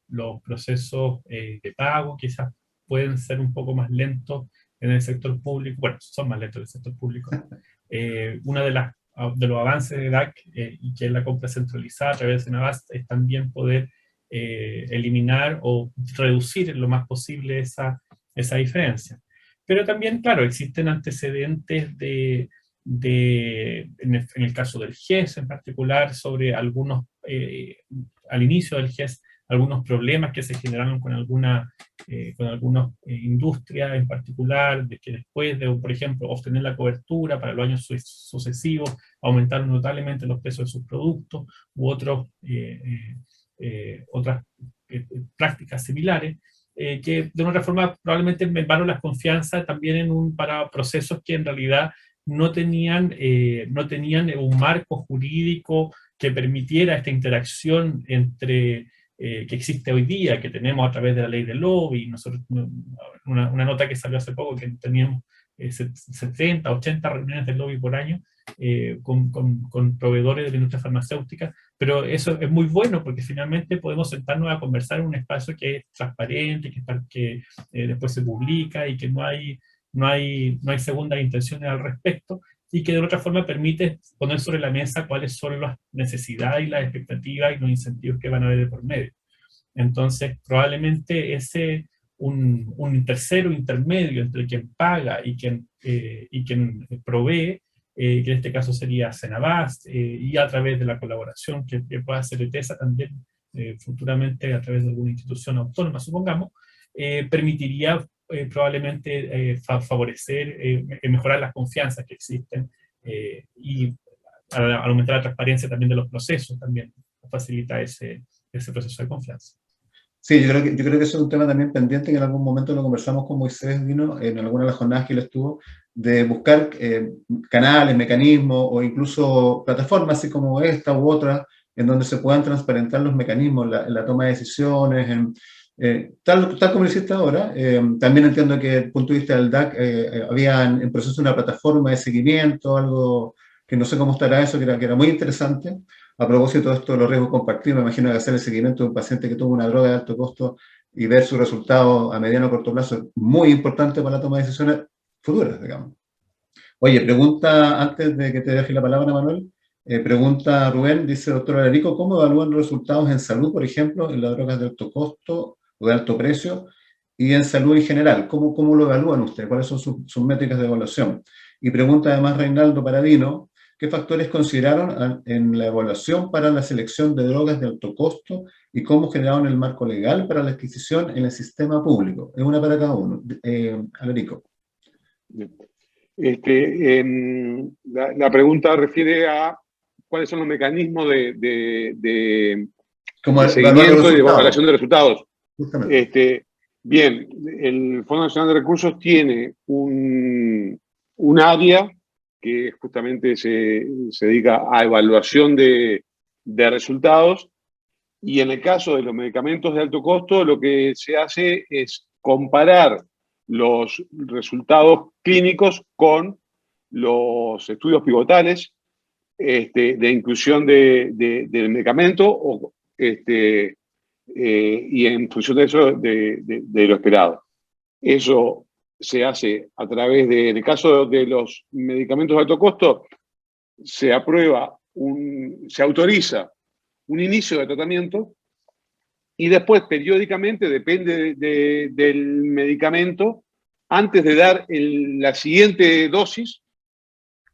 los procesos de pago quizás pueden ser un poco más lentos en el sector público, bueno, son más lentos en el sector público. Una de los avances de DAC, y que es la compra centralizada a través de Senabast, es también poder eliminar o reducir en lo más posible esa diferencia. Pero también, claro, existen antecedentes en el caso del GES en particular, sobre algunos, al inicio del GES, algunos problemas que se generaron con algunas industrias en particular, de que después de, por ejemplo, obtener la cobertura para los años sucesivos, aumentaron notablemente los precios de sus productos, u otras prácticas similares, que de una forma probablemente mermaron las confianzas también para procesos que en realidad no tenían un marco jurídico que permitiera esta interacción que existe hoy día, que tenemos a través de la ley del lobby. Nosotros, una nota que salió hace poco, que teníamos 70, 80 reuniones del lobby por año con proveedores de la industria farmacéutica, pero eso es muy bueno porque finalmente podemos sentarnos a conversar en un espacio que es transparente, que después se publica y que no hay segundas intenciones al respecto, y que de otra forma permite poner sobre la mesa cuáles son las necesidades y las expectativas y los incentivos que van a haber de por medio. Entonces, probablemente un tercero intermedio entre quien paga y quien provee, que en este caso sería Senabast, y a través de la colaboración que pueda hacer ETESA también, futuramente a través de alguna institución autónoma, supongamos, permitiría probablemente favorecer, mejorar las confianzas que existen, y al aumentar la transparencia también de los procesos, también facilita ese proceso de confianza. Sí, yo creo que eso es un tema también pendiente, que en algún momento lo conversamos con Moisés Dino, en alguna de las jornadas que él estuvo, de buscar canales, mecanismos o incluso plataformas así como esta u otra, en donde se puedan transparentar los mecanismos, la toma de decisiones, tal como lo hiciste ahora. También entiendo que desde el punto de vista del DAC había en proceso una plataforma de seguimiento, algo que no sé cómo estará eso, que era muy interesante. A propósito de esto, los riesgos compartidos, me imagino que hacer el seguimiento de un paciente que tuvo una droga de alto costo y ver su resultado a mediano o corto plazo es muy importante para la toma de decisiones futuras, digamos. Oye, pregunta, antes de que te deje la palabra, Manuel, pregunta Rubén, dice, doctor Alarico, ¿cómo evalúan los resultados en salud, por ejemplo, en las drogas de alto costo o de alto precio, y en salud en general? ¿Cómo lo evalúan ustedes? ¿Cuáles son sus métricas de evaluación? Y pregunta además Reinaldo Paradino, ¿Qué factores consideraron en la evaluación para la selección de drogas de alto costo y cómo generaron el marco legal para la adquisición en el sistema público? Es una para cada uno. Alarico. La pregunta refiere a cuáles son los mecanismos de Como evaluar los seguimiento y de resultados. evaluación de resultados. Justamente. Bien, el Fondo Nacional de Recursos tiene un área que justamente se dedica a evaluación de resultados, y en el caso de los medicamentos de alto costo, lo que se hace es comparar los resultados clínicos con los estudios pivotales de inclusión del medicamento y en función de eso, de lo esperado. Eso se hace a través en el caso de los medicamentos de alto costo, se autoriza un inicio de tratamiento y después periódicamente, depende del medicamento, antes de dar la siguiente dosis,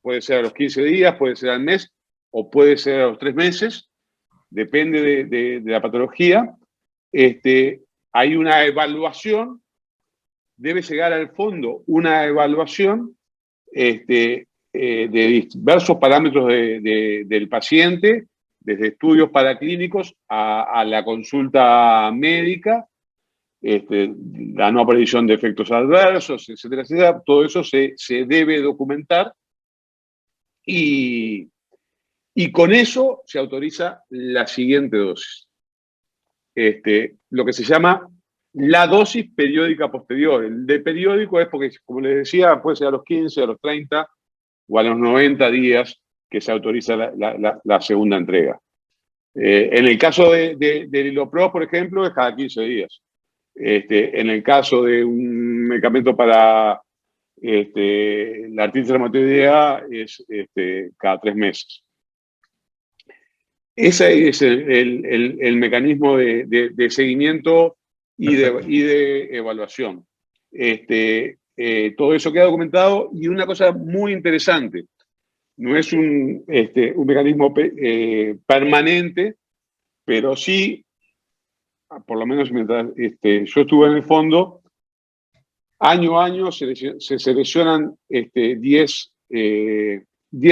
puede ser a los 15 días, puede ser al mes o puede ser a los 3 meses, depende de la patología, hay una evaluación, debe llegar al fondo una evaluación de diversos parámetros del paciente, desde estudios paraclínicos a la consulta médica, la no aparición de efectos adversos, etcétera, etcétera. Todo eso se debe documentar y con eso se autoriza la siguiente dosis. Lo que se llama la dosis periódica posterior. El de periódico es porque, como les decía, puede ser a los 15, a los 30 o a los 90 días que se autoriza la segunda entrega. En el caso del Hilopro, por ejemplo, es cada 15 días. En el caso de un medicamento para la artritis reumatoidea es cada 3 meses. Ese es el mecanismo de seguimiento y de evaluación. Todo eso queda documentado, y una cosa muy interesante, no es un mecanismo permanente, pero sí, por lo menos mientras yo estuve en el fondo, año a año se seleccionan 10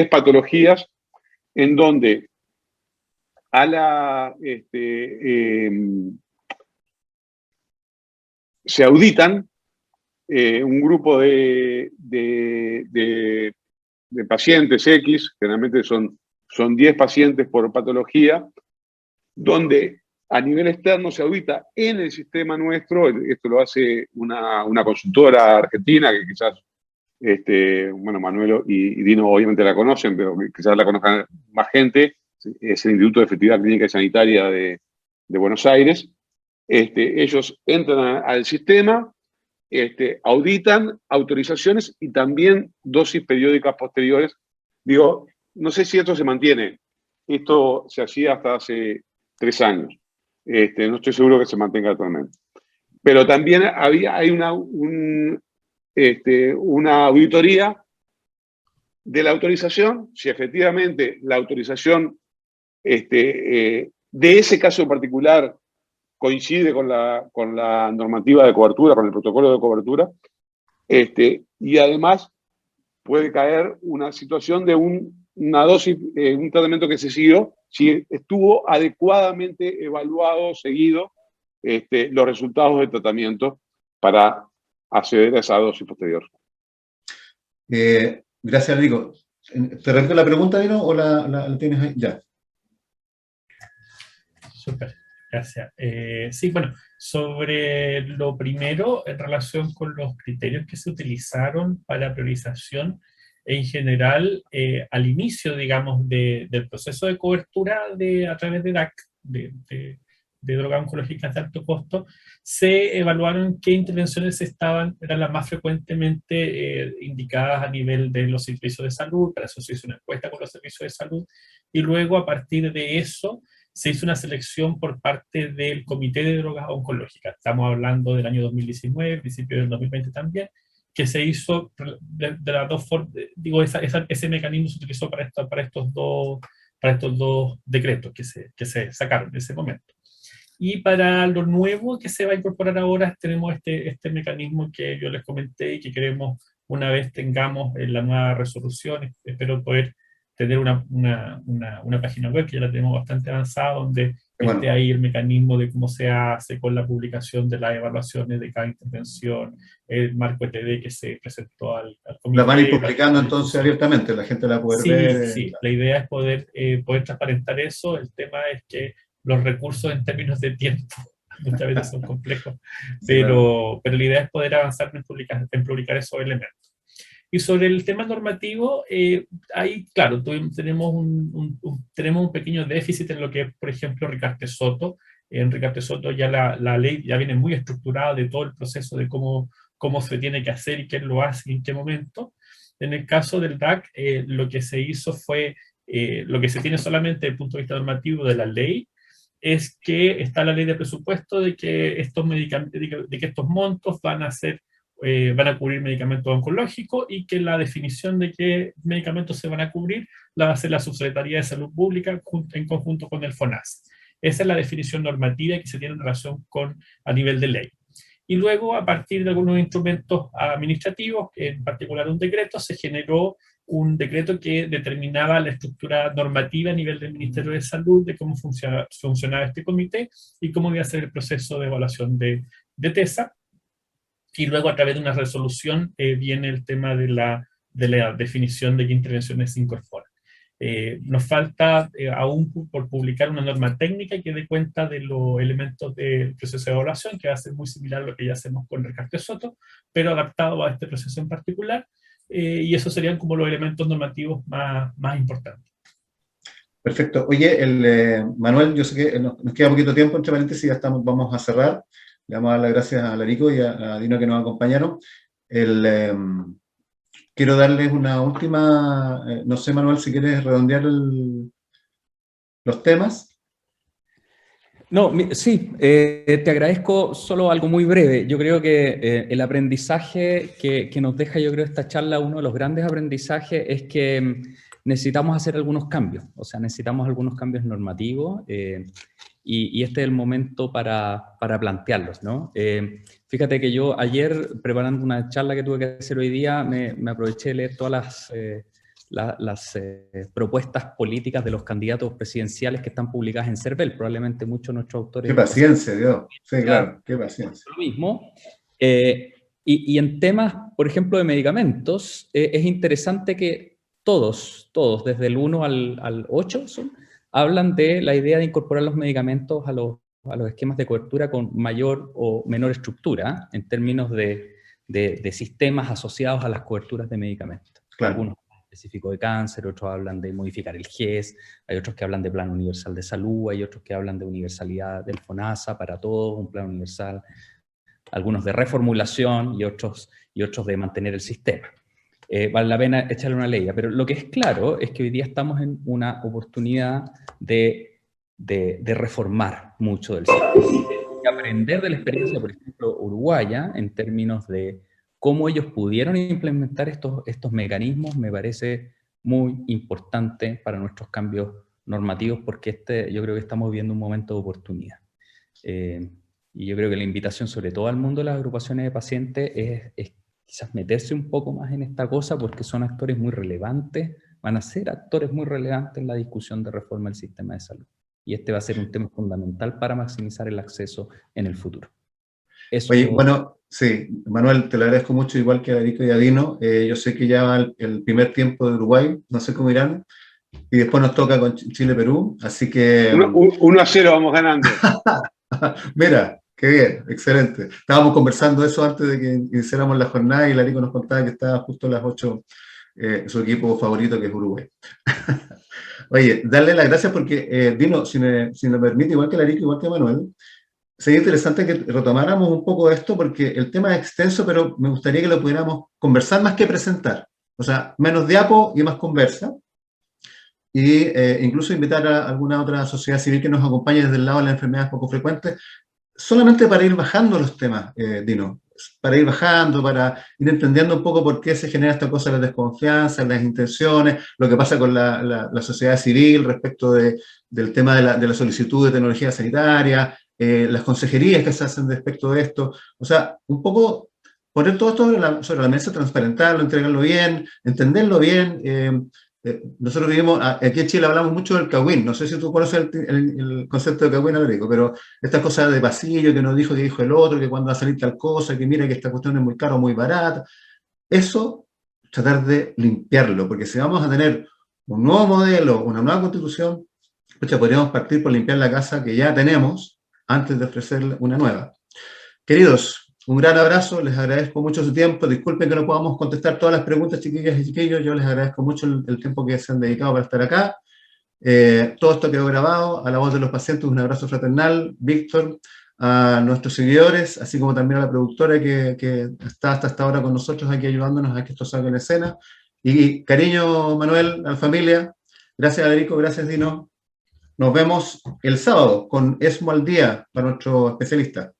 patologías en donde se auditan un grupo de pacientes X, generalmente son 10 pacientes por patología, donde a nivel externo se audita en el sistema nuestro. Esto lo hace una consultora argentina que quizás, Manuel y Dino obviamente la conocen, pero quizás la conozcan más gente. Es el Instituto de Efectividad Clínica y Sanitaria de Buenos Aires. Ellos entran al sistema, auditan autorizaciones y también dosis periódicas posteriores. Digo, no sé si esto se mantiene. Esto se hacía hasta hace 3 años. No estoy seguro que se mantenga actualmente. Pero también hay una auditoría de la autorización, si efectivamente la autorización de ese caso en particular coincide con la normativa de cobertura, con el protocolo de cobertura, y además puede caer una situación de una dosis, un tratamiento que se siguió, si estuvo adecuadamente evaluado, seguido, los resultados del tratamiento para acceder a esa dosis posterior. Gracias, Rico. ¿Te repito la pregunta, Dino, o la tienes ahí? Ya. Súper, gracias. Sí, bueno, sobre lo primero, en relación con los criterios que se utilizaron para priorización, en general, al inicio, digamos, del proceso de cobertura a través de DAC, de drogas oncológicas de alto costo, se evaluaron qué intervenciones eran las más frecuentemente indicadas a nivel de los servicios de salud. Para eso se hizo una encuesta con los servicios de salud, y luego, a partir de eso, se hizo una selección por parte del Comité de Drogas Oncológicas. Estamos hablando del año 2019, principio del 2020 también, que se hizo de las dos formas, digo, ese mecanismo se utilizó para estos dos decretos que se sacaron en ese momento. Y para lo nuevo que se va a incorporar ahora, tenemos este mecanismo que yo les comenté y que queremos, una vez tengamos la nueva resolución, espero poder tener una página web que ya la tenemos bastante avanzada, donde esté ahí el mecanismo de cómo se hace con la publicación de las evaluaciones de cada intervención, el marco ETD que se presentó al comité. La van a ir publicando entonces abiertamente, la gente la va a poder ver. Sí, la idea es poder transparentar eso. El tema es que los recursos en términos de tiempo muchas veces son complejos, pero la idea es poder avanzar en publicar esos elementos. Y sobre el tema normativo, ahí, claro, tenemos un pequeño déficit en lo que es, por ejemplo, Ricardo Soto. En Ricardo Soto ya la ley ya viene muy estructurada de todo el proceso de cómo se tiene que hacer y quién lo hace y en qué momento. En el caso del DAC, lo que se hizo fue, lo que se tiene solamente desde el punto de vista normativo de la ley, es que está la ley de presupuesto de que estos montos van a cubrir medicamentos oncológicos, y que la definición de qué medicamentos se van a cubrir la va a hacer la Subsecretaría de Salud Pública en conjunto con el FONASA. Esa es la definición normativa que se tiene en relación a nivel de ley. Y luego, a partir de algunos instrumentos administrativos, en particular un decreto, se generó un decreto que determinaba la estructura normativa a nivel del Ministerio de Salud de cómo funcionaba este comité y cómo iba a ser el proceso de evaluación de TESA. Y luego, a través de una resolución, viene el tema de la definición de qué intervenciones se incorporan. Nos falta aún por publicar una norma técnica que dé cuenta de los elementos del proceso de evaluación, que va a ser muy similar a lo que ya hacemos con Ricardo Soto, pero adaptado a este proceso en particular, y esos serían como los elementos normativos más importantes. Perfecto. Oye, Manuel, yo sé que nos queda poquito tiempo, entre paréntesis, ya vamos a cerrar. Le vamos a dar las gracias a Larico y a Dino que nos acompañaron. Quiero darles una última, no sé, Manuel, si quieres redondear los temas. No, sí, te agradezco. Solo algo muy breve. Yo creo que el aprendizaje que nos deja, yo creo, esta charla, uno de los grandes aprendizajes es que necesitamos hacer algunos cambios. O sea, necesitamos algunos cambios normativos y este es el momento para plantearlos, ¿no? Fíjate que yo ayer, preparando una charla que tuve que hacer hoy día, me aproveché de leer todas las propuestas políticas de los candidatos presidenciales que están publicadas en CERVEL. Probablemente muchos de nuestros autores... ¡Qué paciencia, Dios! Sí, claro, qué paciencia. Lo mismo. Y en temas, por ejemplo, de medicamentos, es interesante que todos, desde el 1 al 8, hablan de la idea de incorporar los medicamentos a los esquemas de cobertura con mayor o menor estructura, en términos de sistemas asociados a las coberturas de medicamentos. Claro. Algunos específicos de cáncer, otros hablan de modificar el GES, hay otros que hablan de plan universal de salud, hay otros que hablan de universalidad del FONASA para todos, un plan universal, algunos de reformulación y otros de mantener el sistema. Vale la pena echarle una ley, pero lo que es claro es que hoy día estamos en una oportunidad de reformar mucho del sistema, y aprender de la experiencia, por ejemplo, uruguaya, en términos de cómo ellos pudieron implementar estos mecanismos. Me parece muy importante para nuestros cambios normativos, porque yo creo que estamos viviendo un momento de oportunidad. Y yo creo que la invitación, sobre todo al mundo de las agrupaciones de pacientes, es quizás meterse un poco más en esta cosa, porque son actores muy relevantes, van a ser actores muy relevantes en la discusión de reforma del sistema de salud. Y este va a ser un tema fundamental para maximizar el acceso en el futuro. Eso... Oye, bueno, sí, Manuel, te lo agradezco mucho, igual que a Erico y a Dino. Yo sé que ya va el primer tiempo de Uruguay, no sé cómo irán, y después nos toca con Chile-Perú, así que... 1-0 vamos ganando. Mira, qué bien, excelente. Estábamos conversando eso antes de que iniciáramos la jornada, y Larico nos contaba que estaba justo a las 8 su equipo favorito, que es Uruguay. Oye, darle las gracias porque, Dino, si me permite, igual que Larico, igual que Manuel, sería interesante que retomáramos un poco esto, porque el tema es extenso, pero me gustaría que lo pudiéramos conversar más que presentar. O sea, menos diapo y más conversa. Y incluso invitar a alguna otra sociedad civil que nos acompañe desde el lado de las enfermedades poco frecuentes, solamente para ir bajando los temas, Dino. para ir bajando, para ir entendiendo un poco por qué se genera esta cosa de la desconfianza, las intenciones, lo que pasa con la sociedad civil respecto del tema de la solicitud de tecnología sanitaria, las consejerías que se hacen respecto de esto. O sea, un poco poner todo esto sobre la mesa, transparentarlo, entregarlo bien, entenderlo bien. Nosotros vivimos, aquí en Chile hablamos mucho del cagüín, no sé si tú conoces el concepto de cagüín, Alarico, pero estas cosas de pasillo, que nos dijo, que dijo el otro, que cuando va a salir tal cosa, que mira que esta cuestión es muy cara o muy barata, eso tratar de limpiarlo, porque si vamos a tener un nuevo modelo, una nueva constitución, pues podríamos partir por limpiar la casa que ya tenemos antes de ofrecerle una nueva. Queridos, un gran abrazo, les agradezco mucho su tiempo, disculpen que no podamos contestar todas las preguntas, chiquillas y chiquillos, yo les agradezco mucho el tiempo que se han dedicado para estar acá. Todo esto quedó grabado, a la voz de los pacientes un abrazo fraternal, Víctor, a nuestros seguidores, así como también a la productora que está hasta esta hora con nosotros aquí ayudándonos a que esto salga en escena. Y cariño, Manuel, a la familia, gracias Alarico, gracias Dino. Nos vemos el sábado con ESMO al Día para nuestro especialista.